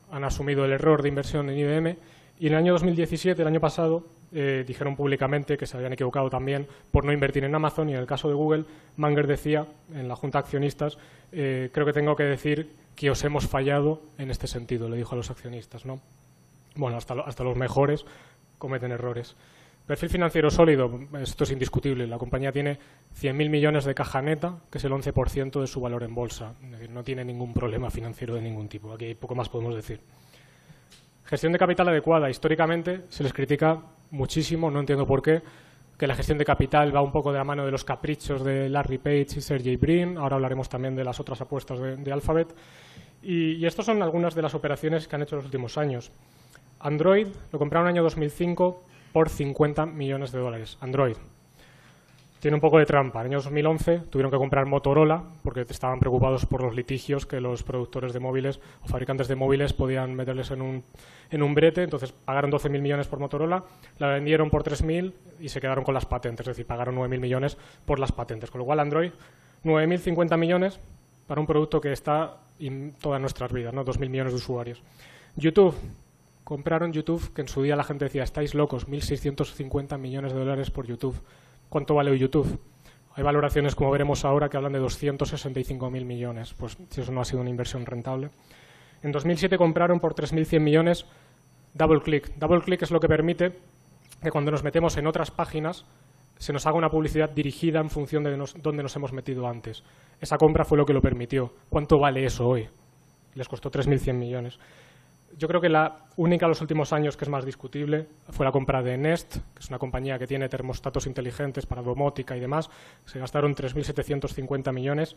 han asumido el error de inversión en IBM y en el año 2017, el año pasado, dijeron públicamente que se habían equivocado también por no invertir en Amazon, y en el caso de Google, Munger decía en la Junta de Accionistas: creo que tengo que decir que os hemos fallado en este sentido, le dijo a los accionistas, ¿no? Bueno, hasta los mejores cometen errores. Perfil financiero sólido, esto es indiscutible. La compañía tiene 100.000 millones de caja neta, que es el 11% de su valor en bolsa. Es decir, no tiene ningún problema financiero de ningún tipo. Aquí poco más podemos decir. Gestión de capital adecuada. Históricamente se les critica muchísimo, no entiendo por qué, que la gestión de capital va un poco de la mano de los caprichos de Larry Page y Sergey Brin. Ahora hablaremos también de las otras apuestas de Alphabet. Y estas son algunas de las operaciones que han hecho en los últimos años. Android lo compraron en el año 2005 por 50 millones de dólares. Android. tiene un poco de trampa. En el año 2011 tuvieron que comprar Motorola porque estaban preocupados por los litigios que los productores de móviles o fabricantes de móviles podían meterles en un brete. Entonces pagaron 12.000 millones por Motorola, la vendieron por 3.000 y se quedaron con las patentes, es decir, pagaron 9.000 millones por las patentes. Con lo cual Android, 9.050 millones para un producto que está en todas nuestras vidas, ¿no? 2.000 millones de usuarios. YouTube. Compraron YouTube, que en su día la gente decía, estáis locos, 1.650 millones de dólares por YouTube. ¿Cuánto vale hoy YouTube? Hay valoraciones, como veremos ahora, que hablan de 265.000 millones. Pues si eso no ha sido una inversión rentable. En 2007 compraron por 3.100 millones DoubleClick. DoubleClick es lo que permite que cuando nos metemos en otras páginas se nos haga una publicidad dirigida en función de dónde nos hemos metido antes. Esa compra fue lo que lo permitió. ¿Cuánto vale eso hoy? Les costó 3.100 millones. Yo creo que la única de los últimos años que es más discutible fue la compra de Nest, que es una compañía que tiene termostatos inteligentes para domótica y demás. Se gastaron 3.750 millones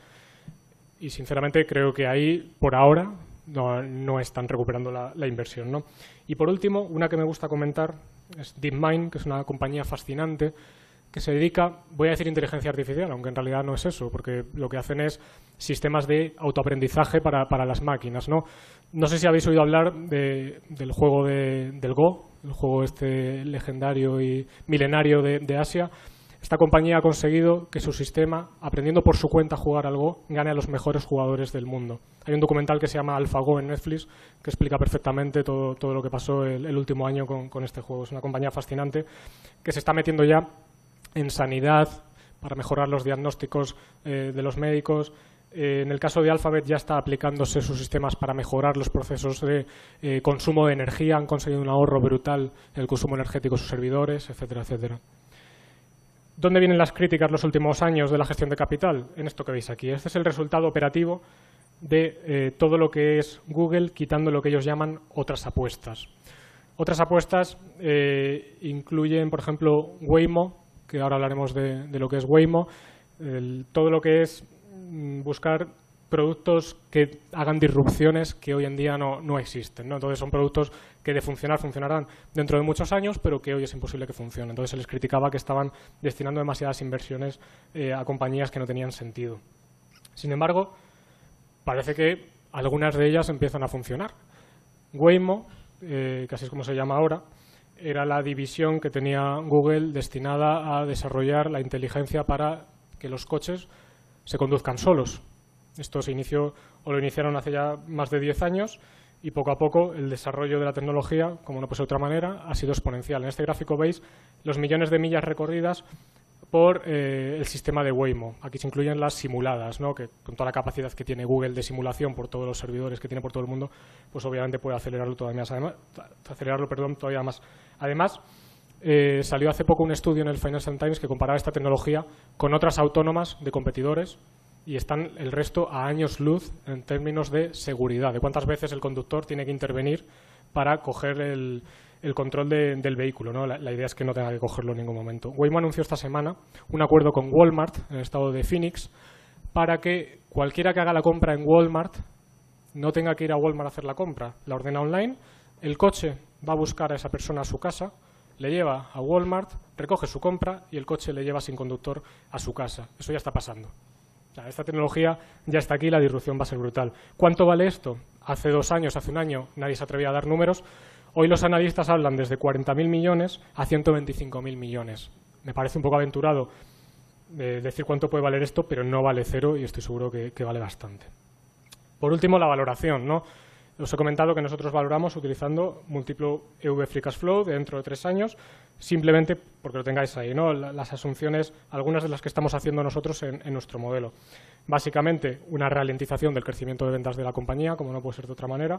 y, sinceramente, creo que ahí, por ahora, no están recuperando la inversión, ¿no? Y, por último, una que me gusta comentar es DeepMind, que es una compañía fascinante que se dedica, voy a decir inteligencia artificial, aunque en realidad no es eso, porque lo que hacen es sistemas de autoaprendizaje para las máquinas, ¿no? No sé si habéis oído hablar del juego del Go, el juego este legendario y milenario de Asia. Esta compañía ha conseguido que su sistema, aprendiendo por su cuenta a jugar al Go, gane a los mejores jugadores del mundo. Hay un documental que se llama AlphaGo en Netflix que explica perfectamente todo lo que pasó el último año con este juego. Es una compañía fascinante que se está metiendo ya en sanidad para mejorar los diagnósticos de los médicos. En el caso de Alphabet ya está aplicándose sus sistemas para mejorar los procesos de consumo de energía. Han conseguido un ahorro brutal en el consumo energético de sus servidores, etcétera, etcétera. ¿Dónde vienen las críticas los últimos años de la gestión de capital? En esto que veis aquí. Este es el resultado operativo de todo lo que es Google, quitando lo que ellos llaman otras apuestas. Otras apuestas incluyen, por ejemplo, Waymo, que ahora hablaremos de lo que es Waymo, todo lo que es buscar productos que hagan disrupciones que hoy en día no existen, ¿no? Entonces son productos que de funcionar funcionarán dentro de muchos años, pero que hoy es imposible que funcionen. Entonces se les criticaba que estaban destinando demasiadas inversiones a compañías que no tenían sentido. Sin embargo, parece que algunas de ellas empiezan a funcionar. Waymo, que así es como se llama ahora, era la división que tenía Google destinada a desarrollar la inteligencia para que los coches se conduzcan solos. Esto se inició o lo iniciaron hace ya más de 10 años y poco a poco el desarrollo de la tecnología, como no puede ser de otra manera, ha sido exponencial. En este gráfico veis los millones de millas recorridas por el sistema de Waymo. Aquí se incluyen las simuladas, ¿no? Que con toda la capacidad que tiene Google de simulación por todos los servidores que tiene por todo el mundo, pues obviamente puede acelerarlo todavía más. Además, salió hace poco un estudio en el Financial Times que comparaba esta tecnología con otras autónomas de competidores y están el resto a años luz en términos de seguridad, de cuántas veces el conductor tiene que intervenir para coger el control del vehículo, ¿no? La idea es que no tenga que cogerlo en ningún momento. Waymo anunció esta semana un acuerdo con Walmart en el estado de Phoenix para que cualquiera que haga la compra en Walmart no tenga que ir a Walmart a hacer la compra. La ordena online, el coche va a buscar a esa persona a su casa, le lleva a Walmart, recoge su compra y el coche le lleva sin conductor a su casa. Eso ya está pasando. O sea, esta tecnología ya está aquí y la disrupción va a ser brutal. ¿Cuánto vale esto? Hace 2 años, hace un año, nadie se atrevía a dar números. Hoy los analistas hablan desde 40.000 millones a 125.000 millones. Me parece un poco aventurado decir cuánto puede valer esto, pero no vale cero y estoy seguro que vale bastante. Por último, la valoración, ¿no? Os he comentado que nosotros valoramos utilizando múltiplo EV Free Cash Flow dentro de 3 años, simplemente porque lo tengáis ahí, ¿no? Las asunciones, algunas de las que estamos haciendo nosotros en nuestro modelo. Básicamente, una ralentización del crecimiento de ventas de la compañía, como no puede ser de otra manera,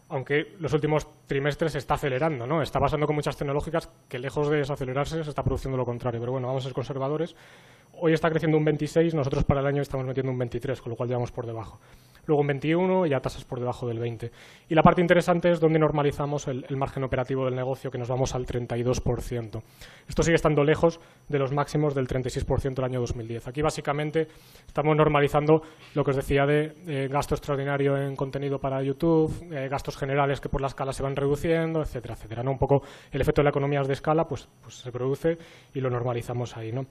aunque los últimos trimestres se está acelerando, ¿no? Está pasando con muchas tecnológicas que, lejos de desacelerarse, se está produciendo lo contrario. Pero bueno, vamos a ser conservadores. Hoy está creciendo un 26, nosotros para el año estamos metiendo un 23, con lo cual llevamos por debajo. Luego un 21 y a tasas por debajo del 20. Y la parte interesante es donde normalizamos el margen operativo del negocio, que nos vamos al 32%. Esto sigue estando lejos de los máximos del 36% del año 2010. Aquí básicamente estamos normalizando lo que os decía de gasto extraordinario en contenido para YouTube, gastos generales que por la escala se van reduciendo, etcétera, etcétera, ¿no? Un poco el efecto de la economía de escala pues se produce y lo normalizamos ahí, ¿no?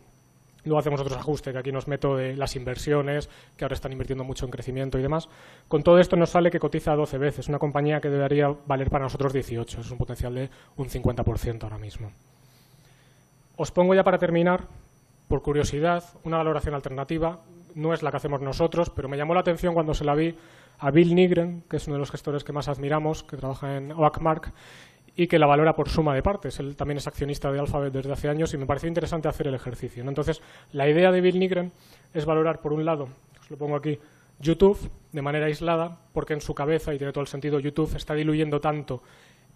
Luego hacemos otros ajustes, que aquí nos meto de las inversiones, que ahora están invirtiendo mucho en crecimiento y demás. Con todo esto nos sale que cotiza 12 veces, una compañía que debería valer para nosotros 18, es un potencial de un 50% ahora mismo. Os pongo ya para terminar, por curiosidad, una valoración alternativa. No es la que hacemos nosotros, pero me llamó la atención cuando se la vi a Bill Nygren, que es uno de los gestores que más admiramos, que trabaja en Oakmark, y que la valora por suma de partes. Él también es accionista de Alphabet desde hace años y me pareció interesante hacer el ejercicio, ¿no? Entonces, la idea de Bill Nygren es valorar, por un lado, os lo pongo aquí, YouTube de manera aislada, porque en su cabeza, y tiene todo el sentido, YouTube está diluyendo tanto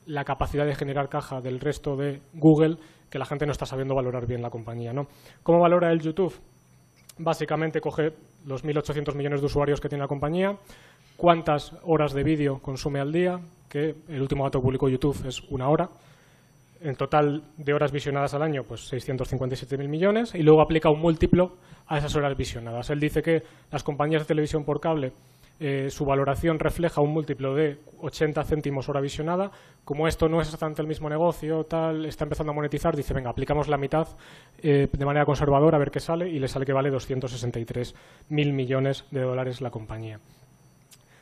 la capacidad de generar caja del resto de Google que la gente no está sabiendo valorar bien la compañía, ¿no? ¿Cómo valora el YouTube? Básicamente coge los 1.800 millones de usuarios que tiene la compañía, cuántas horas de vídeo consume al día, que el último dato que publicó YouTube es 1 hora. En total de horas visionadas al año, pues 657.000 millones, y luego aplica un múltiplo a esas horas visionadas. Él dice que las compañías de televisión por cable, su valoración refleja un múltiplo de 80 céntimos hora visionada. Como esto no es exactamente el mismo negocio, tal, está empezando a monetizar, dice, venga, aplicamos la mitad de manera conservadora a ver qué sale, y le sale que vale 263.000 millones de dólares la compañía.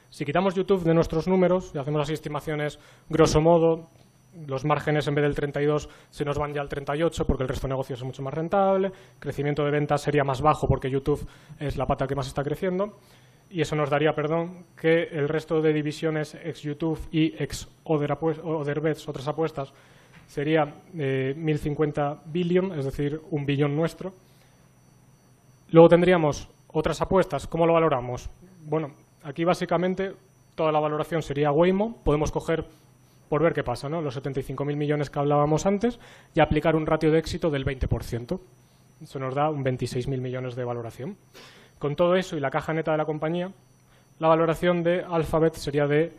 Si quitamos YouTube de nuestros números y hacemos así estimaciones, grosso modo, los márgenes en vez del 32 se nos van ya al 38 porque el resto de negocios es mucho más rentable, crecimiento de ventas sería más bajo porque YouTube es la pata que más está creciendo, y eso nos daría, que el resto de divisiones ex YouTube y ex Other Bets, otras apuestas, sería 1.050 billion, es decir, 1 billón nuestro. Luego tendríamos otras apuestas. ¿Cómo lo valoramos? Bueno, aquí básicamente toda la valoración sería Waymo. Podemos coger, por ver qué pasa, ¿no?, los 75.000 millones que hablábamos antes y aplicar un ratio de éxito del 20%. Eso nos da un 26.000 millones de valoración. Con todo eso y la caja neta de la compañía, la valoración de Alphabet sería de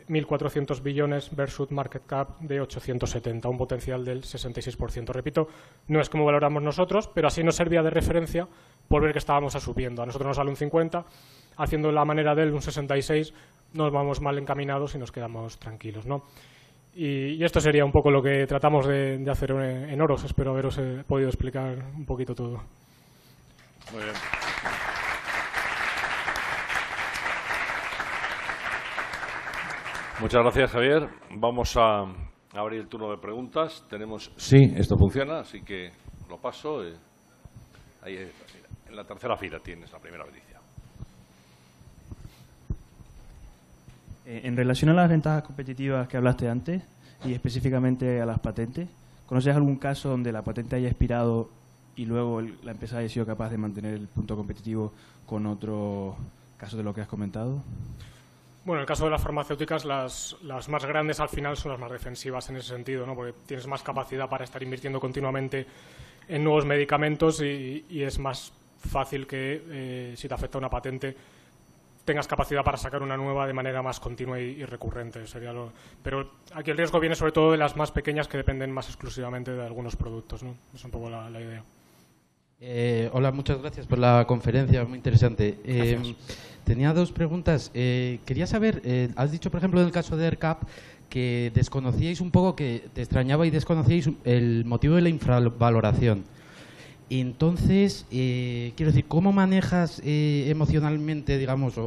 1.400 billones versus market cap de 870, un potencial del 66%. Repito, no es como valoramos nosotros, pero así nos servía de referencia por ver que estábamos subiendo. A nosotros nos sale un 50, haciendo la manera de él un 66, nos vamos mal encaminados y nos quedamos tranquilos, ¿no? Y esto sería un poco lo que tratamos de hacer en Oros. Espero haberos podido explicar un poquito todo. Muy bien. Muchas gracias, Javier. Vamos a abrir el turno de preguntas. Tenemos... Sí, esto funciona, así que lo paso. Ahí, en la tercera fila tienes la primera noticia. En relación a las ventajas competitivas que hablaste antes, y específicamente a las patentes, ¿conoces algún caso donde la patente haya expirado y luego la empresa haya sido capaz de mantener el punto competitivo con otro caso de lo que has comentado? Bueno, en el caso de las farmacéuticas, las más grandes al final son las más defensivas en ese sentido, ¿no? Porque tienes más capacidad para estar invirtiendo continuamente en nuevos medicamentos y es más fácil que, si te afecta una patente, tengas capacidad para sacar una nueva de manera más continua y recurrente. Pero aquí el riesgo viene sobre todo de las más pequeñas que dependen más exclusivamente de algunos productos, ¿no? Es un poco la idea. Hola, muchas gracias por la conferencia, muy interesante. Tenía dos preguntas. Quería saber, has dicho, por ejemplo, en el caso de ERCAP, que desconocíais un poco, que te extrañaba y desconocíais el motivo de la infravaloración. Entonces, quiero decir, ¿cómo manejas emocionalmente, digamos,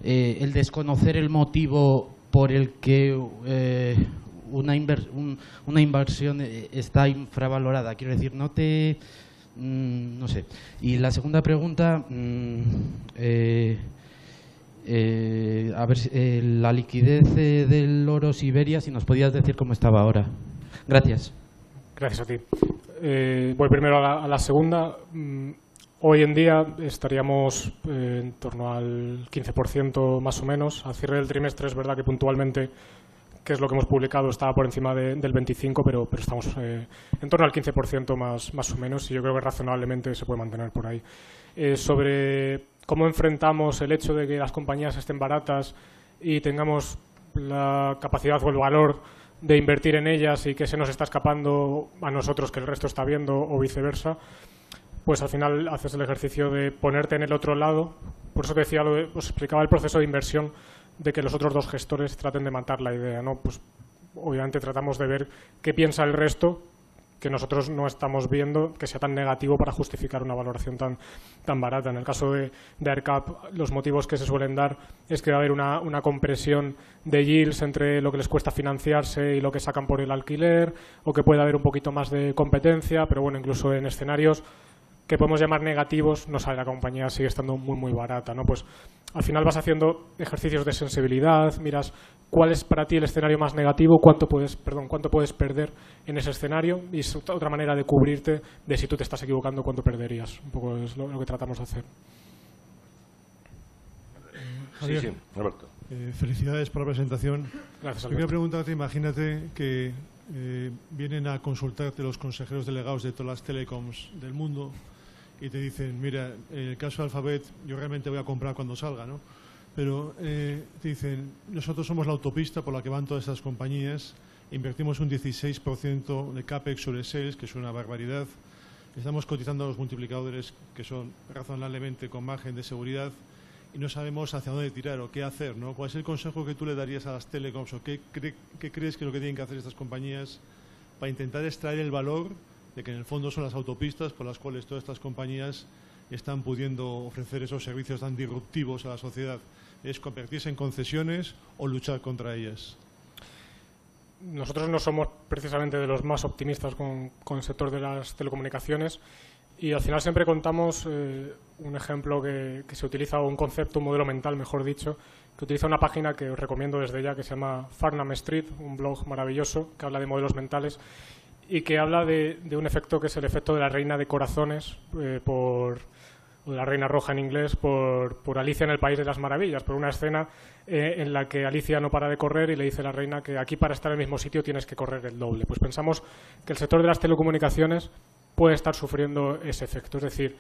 el desconocer el motivo por el que una inversión está infravalorada? Quiero decir, no sé. Y la segunda pregunta, a ver, la liquidez del Oros Iberia, si nos podías decir cómo estaba ahora. Gracias. Gracias a ti. Voy primero a la segunda. Hoy en día estaríamos en torno al 15% más o menos. Al cierre del trimestre es verdad que puntualmente, que es lo que hemos publicado, estaba por encima del 25%, pero estamos en torno al 15% más o menos, y yo creo que razonablemente se puede mantener por ahí. Sobre cómo enfrentamos el hecho de que las compañías estén baratas y tengamos la capacidad o el valor de invertir en ellas y que se nos está escapando a nosotros que el resto está viendo, o viceversa, pues al final haces el ejercicio de ponerte en el otro lado. Por eso te decía, os explicaba el proceso de inversión, de que los otros dos gestores traten de matar la idea, ¿no? Pues obviamente tratamos de ver qué piensa el resto, que nosotros no estamos viendo que sea tan negativo para justificar una valoración tan barata. En el caso de AirCap, los motivos que se suelen dar es que va a haber una compresión de yields entre lo que les cuesta financiarse y lo que sacan por el alquiler, o que puede haber un poquito más de competencia, pero bueno, incluso en escenarios que podemos llamar negativos, no sale, la compañía sigue estando muy barata, ¿no? Pues al final vas haciendo ejercicios de sensibilidad, miras cuál es para ti el escenario más negativo, cuánto puedes perder en ese escenario, y es otra manera de cubrirte de si tú te estás equivocando, cuánto perderías. Un poco es lo que tratamos de hacer. Javier, sí, Roberto. Felicidades por la presentación. Gracias, Yo quería preguntarte, imagínate que vienen a consultarte los consejeros delegados de todas las telecoms del mundo y te dicen, mira, en el caso de Alphabet yo realmente voy a comprar cuando salga, ¿no? Pero te dicen, nosotros somos la autopista por la que van todas estas compañías, invertimos un 16% de CAPEX sobre sales, que es una barbaridad, estamos cotizando a los multiplicadores que son razonablemente con margen de seguridad y no sabemos hacia dónde tirar o qué hacer, ¿no? ¿Cuál es el consejo que tú le darías a las telecoms o qué crees que es lo que tienen que hacer estas compañías para intentar extraer el valor de que en el fondo son las autopistas por las cuales todas estas compañías están pudiendo ofrecer esos servicios tan disruptivos a la sociedad? ¿Es convertirse en concesiones o luchar contra ellas? Nosotros no somos precisamente de los más optimistas con el sector de las telecomunicaciones, y al final siempre contamos un ejemplo que se utiliza, un concepto, un modelo mental, mejor dicho, que utiliza una página que os recomiendo desde ya, que se llama Farnham Street, un blog maravilloso que habla de modelos mentales y que habla de un efecto que es el efecto de la reina de corazones, o de la reina roja en inglés, por Alicia en el País de las Maravillas, por una escena en la que Alicia no para de correr y le dice a la reina que aquí para estar en el mismo sitio tienes que correr el doble. Pues pensamos que el sector de las telecomunicaciones puede estar sufriendo ese efecto, es decir,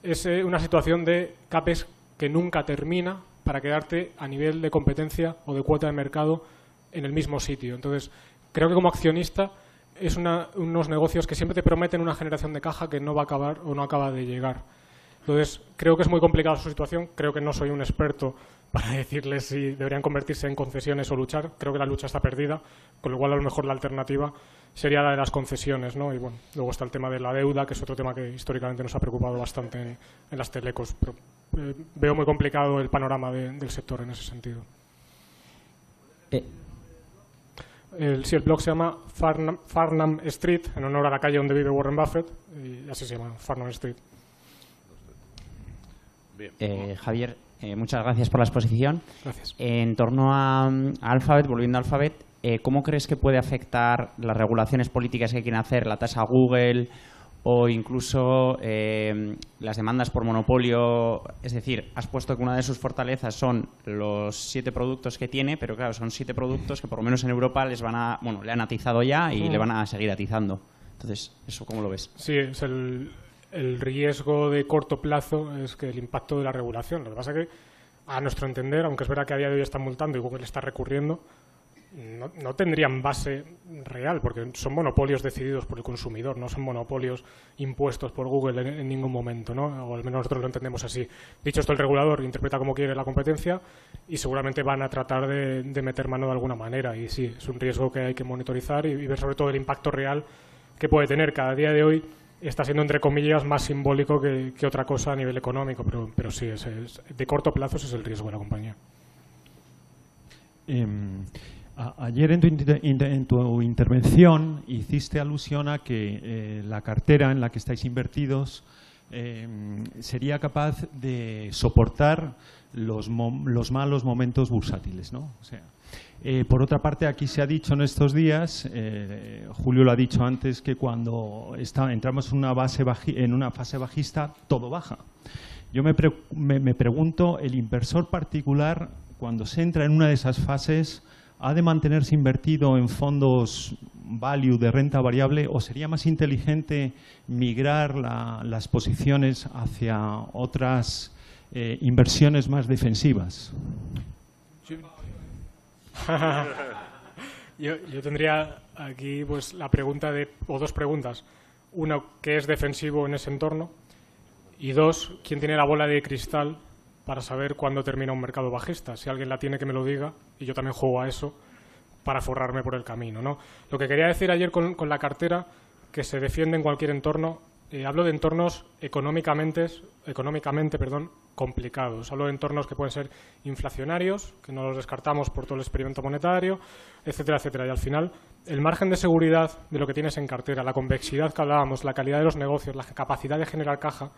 es una situación de CAPEX que nunca termina para quedarte a nivel de competencia o de cuota de mercado en el mismo sitio. Entonces, creo que como accionista es unos negocios que siempre te prometen una generación de caja que no va a acabar o no acaba de llegar. Entonces, creo que es muy complicada su situación. Creo que no soy un experto para decirles si deberían convertirse en concesiones o luchar. Creo que la lucha está perdida, con lo cual a lo mejor la alternativa sería la de las concesiones, ¿no? Y bueno, luego está el tema de la deuda, que es otro tema que históricamente nos ha preocupado bastante en las telecos. Pero veo muy complicado el panorama del sector en ese sentido. Sí, el blog se llama Farnham Street, en honor a la calle donde vive Warren Buffett, y así se llama, Farnham Street. Javier, muchas gracias por la exposición. Gracias. En torno a Alphabet, volviendo a Alphabet, ¿cómo crees que puede afectar las regulaciones políticas que quieren hacer, la tasa Google o incluso las demandas por monopolio? Es decir, has puesto que una de sus fortalezas son los 7 productos que tiene, pero claro, son 7 productos que por lo menos en Europa le han atizado ya y le van a seguir atizando. Entonces, ¿eso cómo lo ves? Sí, es el riesgo de corto plazo es que el impacto de la regulación. Lo que pasa es que, a nuestro entender, aunque es verdad que a día de hoy están multando y Google está recurriendo, no tendrían base real, porque son monopolios decididos por el consumidor, no son monopolios impuestos por Google en ningún momento, ¿no? O al menos nosotros lo entendemos así. Dicho esto, el regulador interpreta como quiere la competencia y seguramente van a tratar de meter mano de alguna manera, y sí, es un riesgo que hay que monitorizar y ver sobre todo el impacto real que puede tener. Cada día de hoy está siendo, entre comillas, más simbólico que otra cosa a nivel económico, pero sí, de corto plazo ese es el riesgo de la compañía. Ayer en tu intervención hiciste alusión a que la cartera en la que estáis invertidos sería capaz de soportar los malos momentos bursátiles, ¿no? O sea, por otra parte, aquí se ha dicho en estos días, Julio lo ha dicho antes, que cuando entramos en una fase bajista, todo baja. Yo me pregunto, ¿el inversor particular, cuando se entra en una de esas fases, ha de mantenerse invertido en fondos value de renta variable o sería más inteligente migrar las posiciones hacia otras inversiones más defensivas? Yo tendría aquí pues la pregunta o dos preguntas. Una, ¿qué es defensivo en ese entorno? Y dos, ¿quién tiene la bola de cristal para saber cuándo termina un mercado bajista? Si alguien la tiene, que me lo diga, y yo también juego a eso para forrarme por el camino, ¿no? Lo que quería decir ayer con la cartera, que se defiende en cualquier entorno. Hablo de entornos económicamente complicados. Hablo de entornos que pueden ser inflacionarios, que no los descartamos por todo el experimento monetario, etcétera, etcétera. Y al final, el margen de seguridad de lo que tienes en cartera, la convexidad que hablábamos, la calidad de los negocios, la capacidad de generar caja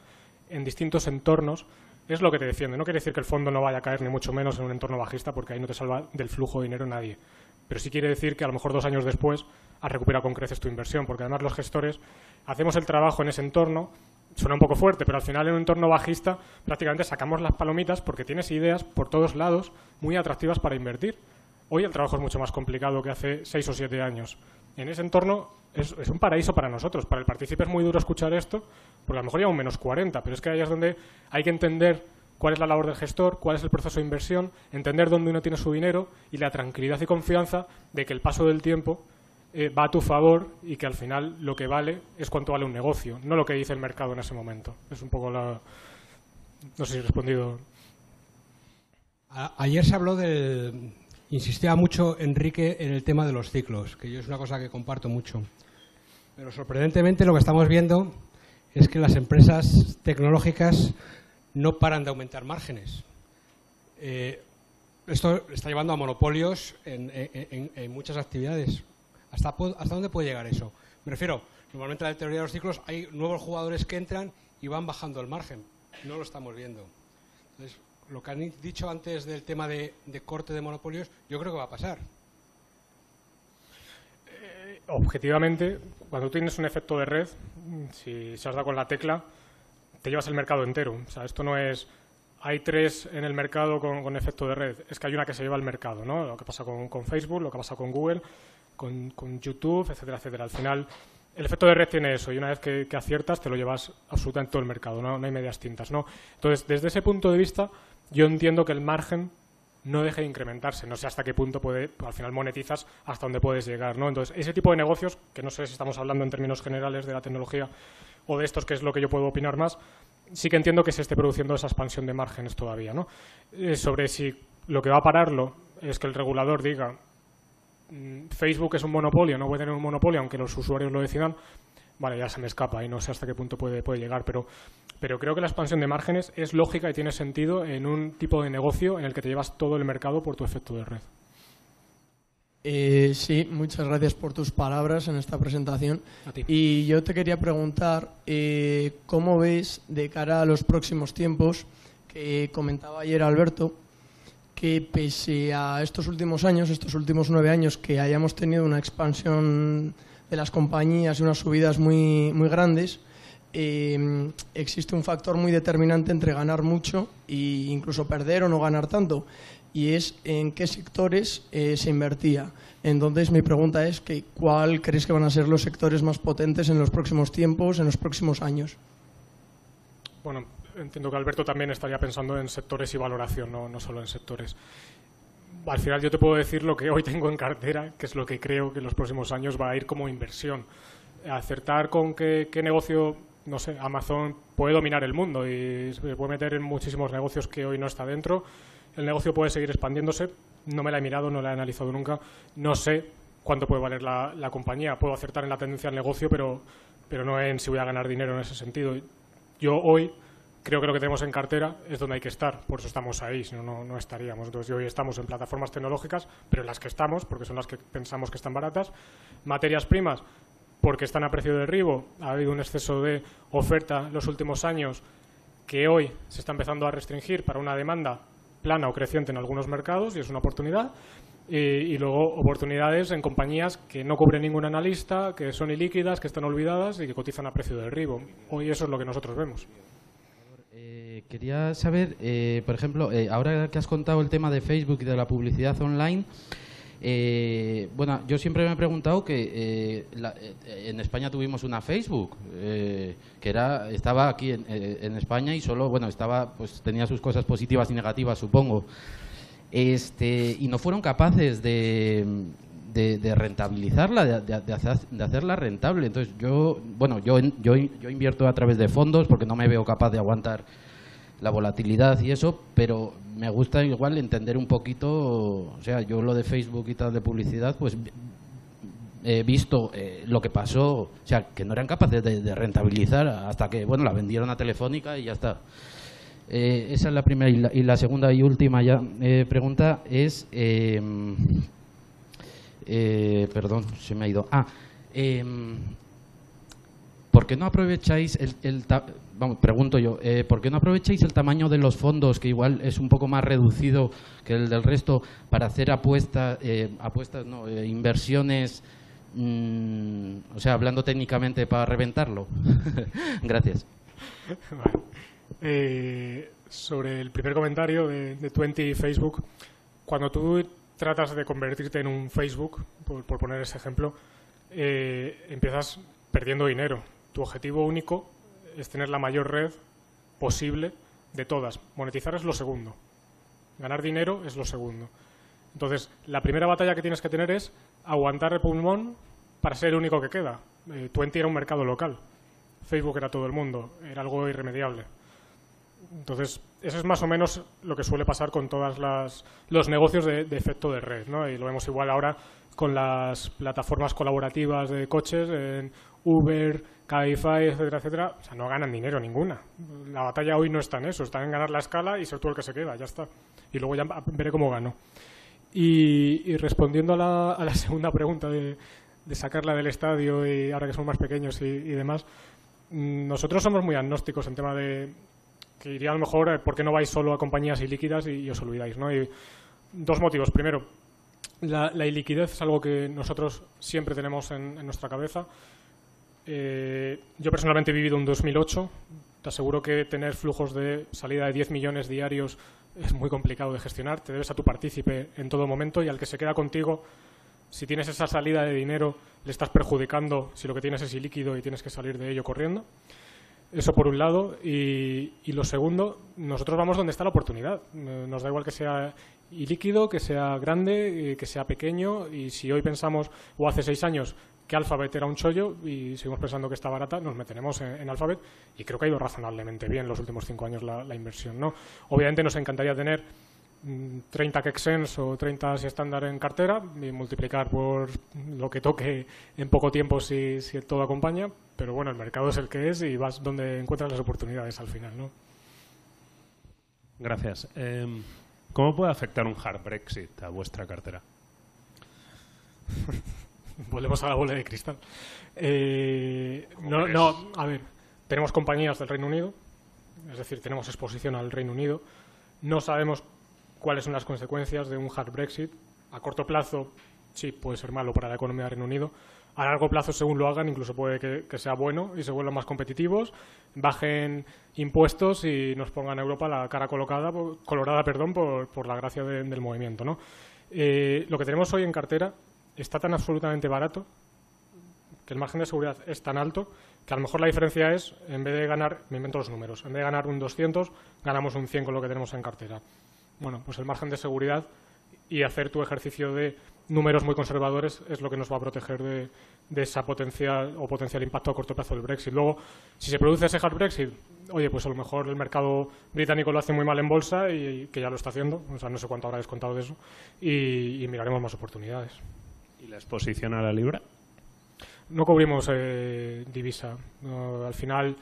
en distintos entornos, es lo que te defiende. No quiere decir que el fondo no vaya a caer, ni mucho menos en un entorno bajista, porque ahí no te salva del flujo de dinero nadie. Pero sí quiere decir que a lo mejor 2 años después has recuperado con creces tu inversión, porque además los gestores hacemos el trabajo en ese entorno. Suena un poco fuerte, pero al final en un entorno bajista prácticamente sacamos las palomitas porque tienes ideas por todos lados muy atractivas para invertir. Hoy el trabajo es mucho más complicado que hace 6 o 7 años. En ese entorno es un paraíso para nosotros. Para el partícipe es muy duro escuchar esto, porque a lo mejor ya un menos 40, pero es que ahí es donde hay que entender cuál es la labor del gestor, cuál es el proceso de inversión, entender dónde uno tiene su dinero y la tranquilidad y confianza de que el paso del tiempo va a tu favor y que al final lo que vale es cuánto vale un negocio, no lo que dice el mercado en ese momento. Es un poco la... No sé si he respondido. Ayer se habló del... Insistía mucho Enrique en el tema de los ciclos, que yo es una cosa que comparto mucho. Pero sorprendentemente lo que estamos viendo es que las empresas tecnológicas no paran de aumentar márgenes. Esto está llevando a monopolios en muchas actividades. ¿Hasta dónde puede llegar eso? Me refiero, normalmente en la teoría de los ciclos hay nuevos jugadores que entran y van bajando el margen. No lo estamos viendo. Entonces, lo que han dicho antes del tema de corte de monopolios, yo creo que va a pasar. Objetivamente, cuando tienes un efecto de red, si se has dado con la tecla, te llevas el mercado entero. O sea, esto no es... Hay 3 en el mercado con efecto de red. Es que hay una que se lleva el mercado, ¿no? Lo que pasa con Facebook, lo que pasa con Google, con YouTube, etcétera, etcétera. Al final, el efecto de red tiene eso, y una vez que aciertas, te lo llevas absolutamente todo el mercado, no hay medias tintas, ¿no? Entonces, desde ese punto de vista, yo entiendo que el margen no deje de incrementarse. No sé hasta qué punto al final monetizas hasta dónde puedes llegar, ¿no? Entonces, ese tipo de negocios, que no sé si estamos hablando en términos generales de la tecnología o de estos, que es lo que yo puedo opinar más, sí que entiendo que se esté produciendo esa expansión de márgenes todavía, ¿no? Sobre si lo que va a pararlo es que el regulador diga Facebook es un monopolio, no puede tener un monopolio aunque los usuarios lo decidan, vale, ya se me escapa y no sé hasta qué punto puede llegar, pero creo que la expansión de márgenes es lógica y tiene sentido en un tipo de negocio en el que te llevas todo el mercado por tu efecto de red. Sí, muchas gracias por tus palabras en esta presentación. A ti. Y yo te quería preguntar cómo ves de cara a los próximos tiempos, que comentaba ayer Alberto, que pese a estos últimos años, estos últimos 9 años, que hayamos tenido una expansión de las compañías y unas subidas muy, muy grandes, existe un factor muy determinante entre ganar mucho e incluso perder o no ganar tanto, y es en qué sectores se invertía. Entonces mi pregunta es que ¿cuál crees que van a ser los sectores más potentes en los próximos tiempos, en los próximos años? Bueno, entiendo que Alberto también estaría pensando en sectores y valoración, no solo en sectores. Al final yo te puedo decir lo que hoy tengo en cartera, que es lo que creo que en los próximos años va a ir como inversión. Acertar con qué negocio, no sé, Amazon puede dominar el mundo y se puede meter en muchísimos negocios que hoy no está dentro. El negocio puede seguir expandiéndose. No me la he mirado, no la he analizado nunca. No sé cuánto puede valer la compañía. Puedo acertar en la tendencia del negocio, pero no en si voy a ganar dinero en ese sentido. Yo hoy creo que lo que tenemos en cartera es donde hay que estar, por eso estamos ahí, si no, no estaríamos. Entonces, hoy estamos en plataformas tecnológicas, pero en las que estamos, porque son las que pensamos que están baratas. Materias primas, porque están a precio de derribo. Ha habido un exceso de oferta en los últimos años que hoy se está empezando a restringir para una demanda plana o creciente en algunos mercados, y es una oportunidad. Y luego oportunidades en compañías que no cubren ningún analista, que son ilíquidas, que están olvidadas y que cotizan a precio de derribo. Hoy eso es lo que nosotros vemos. Quería saber, por ejemplo, ahora que has contado el tema de Facebook y de la publicidad online, bueno, yo siempre me he preguntado que en España tuvimos una Facebook que estaba aquí en España y solo, bueno, pues tenía sus cosas positivas y negativas, supongo. Y no fueron capaces de rentabilizarla, de hacerla rentable. Entonces yo invierto a través de fondos porque no me veo capaz de aguantar la volatilidad y eso, pero me gusta igual entender un poquito, o sea, yo lo de Facebook y tal de publicidad, pues visto lo que pasó, o sea, que no eran capaces de rentabilizar hasta que, bueno, la vendieron a Telefónica y ya está. Esa es la primera. Y la segunda y última ya pregunta es... perdón, se me ha ido. ¿Por qué no aprovecháis pregunto yo, ¿por qué no aprovecháis el tamaño de los fondos, que igual es un poco más reducido que el del resto, para hacer inversiones, o sea, hablando técnicamente, para reventarlo? Gracias. Vale. Sobre el primer comentario de Twenty y Facebook, cuando tú tratas de convertirte en un Facebook, por poner ese ejemplo, empiezas perdiendo dinero. Tu objetivo único es tener la mayor red posible de todas. Monetizar es lo segundo. Ganar dinero es lo segundo. Entonces, la primera batalla que tienes que tener es aguantar el pulmón para ser el único que queda. Twenty era un mercado local. Facebook era todo el mundo. Era algo irremediable. Entonces, eso es más o menos lo que suele pasar con todos los negocios de efecto de red, ¿no? Y lo vemos igual ahora con las plataformas colaborativas de coches, en Uber, Cabify, etcétera, etcétera. O sea, no ganan dinero ninguna. La batalla hoy no está en eso, está en ganar la escala y ser tú el que se queda, ya está. Y luego ya veré cómo gano. Y respondiendo a la segunda pregunta de sacarla del estadio y ahora que somos más pequeños y demás, nosotros somos muy agnósticos en tema de... que diría a lo mejor, ¿por qué no vais solo a compañías ilíquidas y os olvidáis, ¿no? Y dos motivos. Primero, la iliquidez es algo que nosotros siempre tenemos en nuestra cabeza. Yo personalmente he vivido un 2008. Te aseguro que tener flujos de salida de 10 millones diarios es muy complicado de gestionar. Te debes a tu partícipe en todo momento y al que se queda contigo, si tienes esa salida de dinero, le estás perjudicando si lo que tienes es ilíquido y tienes que salir de ello corriendo. Eso por un lado. Y lo segundo, nosotros vamos donde está la oportunidad. Nos da igual que sea ilíquido, que sea grande, que sea pequeño. Y si hoy pensamos, o hace 6 años, que Alphabet era un chollo y seguimos pensando que está barata, nos meteremos en Alphabet. Y creo que ha ido razonablemente bien los últimos 5 años la inversión, ¿no? Obviamente nos encantaría tener 30 Kexens o 30 estándar en cartera y multiplicar por lo que toque en poco tiempo si todo acompaña, pero bueno, el mercado es el que es y vas donde encuentras las oportunidades al final, ¿no? Gracias. ¿Cómo puede afectar un hard Brexit a vuestra cartera? Volvemos a la bola de cristal. No, a ver, tenemos compañías del Reino Unido, es decir, tenemos exposición al Reino Unido. No sabemos cuáles son las consecuencias de un hard Brexit. A corto plazo, sí, puede ser malo para la economía del Reino Unido. A largo plazo, según lo hagan, incluso puede que sea bueno y se vuelvan más competitivos, bajen impuestos y nos pongan a Europa la cara colorada por la gracia del movimiento, ¿no? Lo que tenemos hoy en cartera está tan absolutamente barato que el margen de seguridad es tan alto que a lo mejor la diferencia es, en vez de ganar, me invento los números, en vez de ganar un 200, ganamos un 100 con lo que tenemos en cartera. Bueno, pues el margen de seguridad y hacer tu ejercicio de números muy conservadores es lo que nos va a proteger de esa potencial impacto a corto plazo del Brexit. Luego, si se produce ese hard Brexit, oye, pues a lo mejor el mercado británico lo hace muy mal en bolsa y que ya lo está haciendo, o sea, no sé cuánto habrá descontado de eso, y miraremos más oportunidades. ¿Y la exposición a la libra? No cubrimos divisa. No, al final,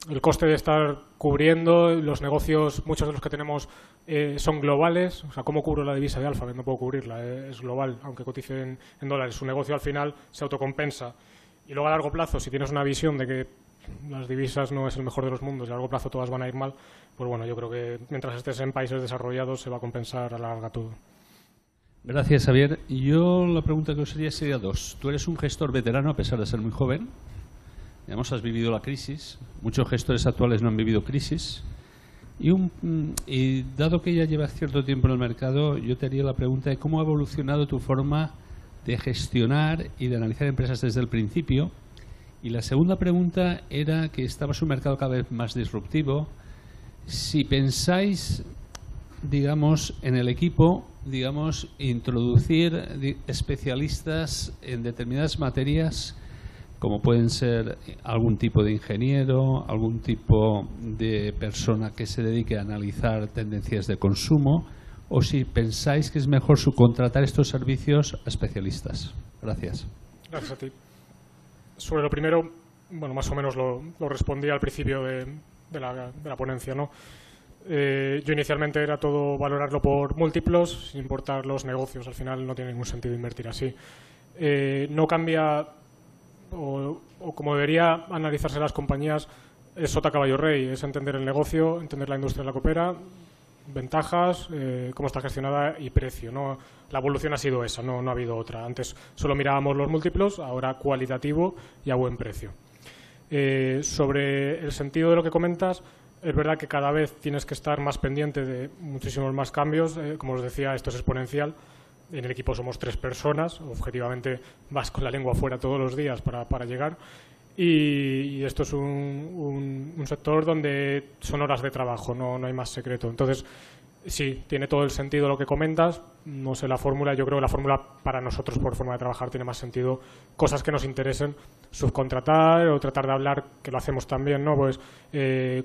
el coste de estar cubriendo los negocios, muchos de los que tenemos son globales. O sea, ¿cómo cubro la divisa de Alphabet? No puedo cubrirla, es global, aunque cotice en dólares. Su negocio al final se autocompensa. Y luego a largo plazo, si tienes una visión de que las divisas no es el mejor de los mundos y a largo plazo todas van a ir mal, pues bueno, yo creo que mientras estés en países desarrollados se va a compensar a la larga todo. Gracias, Javier. Yo la pregunta que os haría sería dos. Tú eres un gestor veterano a pesar de ser muy joven. Digamos, has vivido la crisis. Muchos gestores actuales no han vivido crisis. Y dado que ya llevas cierto tiempo en el mercado, yo te haría la pregunta de cómo ha evolucionado tu forma de gestionar y de analizar empresas desde el principio. Y la segunda pregunta era que estabas en un mercado cada vez más disruptivo. Si pensáis, digamos, en el equipo, digamos, introducir especialistas en determinadas materias, como pueden ser algún tipo de ingeniero, algún tipo de persona que se dedique a analizar tendencias de consumo, o si pensáis que es mejor subcontratar estos servicios a especialistas. Gracias. Gracias a ti. Sobre lo primero, bueno, más o menos lo respondí al principio de la ponencia, ¿no? Yo inicialmente era todo valorarlo por múltiplos, sin importar los negocios. Al final no tiene ningún sentido invertir así. No cambia, o como debería analizarse las compañías, es sota caballo rey, es entender el negocio, entender la industria en la que opera, ventajas, cómo está gestionada y precio, ¿no? La evolución ha sido esa, no ha habido otra. Antes solo mirábamos los múltiplos, ahora cualitativo y a buen precio. Sobre el sentido de lo que comentas, es verdad que cada vez tienes que estar más pendiente de muchísimos más cambios. Como os decía, esto es exponencial. En el equipo somos 3 personas. Objetivamente vas con la lengua fuera todos los días para llegar. Y esto es un sector donde son horas de trabajo, no hay más secreto. Entonces, sí, tiene todo el sentido lo que comentas. No sé la fórmula, yo creo que la fórmula para nosotros por forma de trabajar tiene más sentido. Cosas que nos interesen, subcontratar o tratar de hablar, que lo hacemos también, ¿no? Pues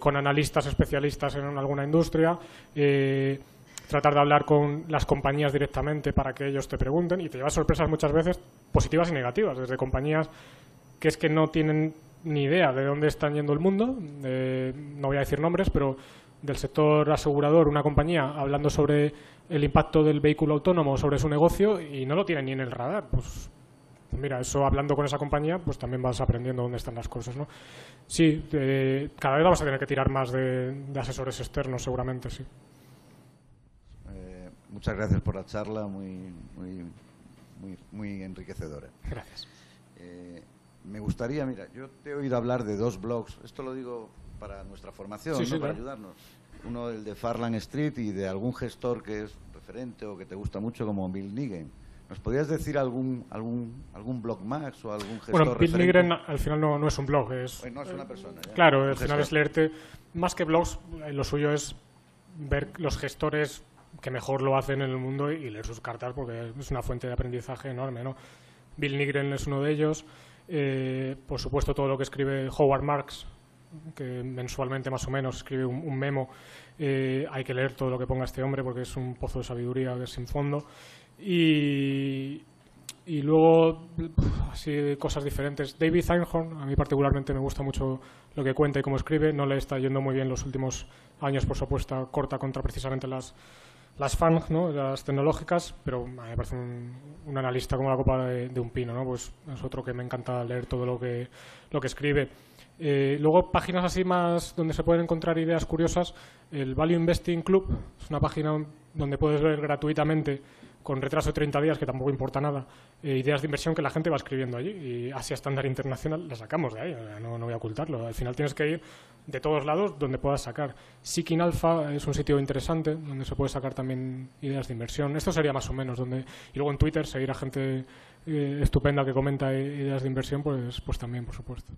con analistas especialistas en alguna industria, tratar de hablar con las compañías directamente para que ellos te pregunten, y te llevas sorpresas muchas veces positivas y negativas, desde compañías que es que no tienen ni idea de dónde están yendo el mundo, no voy a decir nombres, pero del sector asegurador, una compañía hablando sobre el impacto del vehículo autónomo sobre su negocio y no lo tienen ni en el radar. Pues mira, eso hablando con esa compañía, pues también vas aprendiendo dónde están las cosas, ¿no? Sí, cada vez vamos a tener que tirar más de asesores externos, seguramente, sí. Muchas gracias por la charla, muy enriquecedora. Gracias. Me gustaría, mira, yo te he oído hablar de 2 blogs, esto lo digo para nuestra formación, sí, ¿no? Para claro. ayudarnos. Uno, el de Farland Street, y de algún gestor que es referente o que te gusta mucho, como Bill Nigren. ¿Nos podrías decir algún blog más o algún gestor Bueno, Bill referente? Nigren al final no es un blog, No es una persona. ¿Ya? Claro, al Entonces, final es leerte, más que blogs, lo suyo es ver los gestores que mejor lo hacen en el mundo y leer sus cartas, porque es una fuente de aprendizaje enorme, ¿no? Bill Nigren es uno de ellos. Por supuesto, todo lo que escribe Howard Marks, que mensualmente más o menos escribe un memo. Hay que leer todo lo que ponga este hombre porque es un pozo de sabiduría que es sin fondo. Y luego, así, cosas diferentes. David Einhorn, a mí particularmente me gusta mucho lo que cuenta y cómo escribe. No le está yendo muy bien los últimos años por su apuesta corta contra precisamente las FANG, ¿no? Las tecnológicas, pero me parece un analista como la copa de un pino, ¿no? Pues es otro que me encanta leer todo lo que escribe. Luego, páginas así más donde se pueden encontrar ideas curiosas. El Value Investing Club es una página donde puedes ver gratuitamente, con retraso de 30 días, que tampoco importa nada, ideas de inversión que la gente va escribiendo allí. Y Asia Standard International la sacamos de ahí, no voy a ocultarlo. Al final tienes que ir de todos lados donde puedas sacar. Seeking Alpha es un sitio interesante donde se puede sacar también ideas de inversión. Esto sería más o menos donde... Y luego en Twitter seguir a gente estupenda que comenta ideas de inversión, pues también, por supuesto.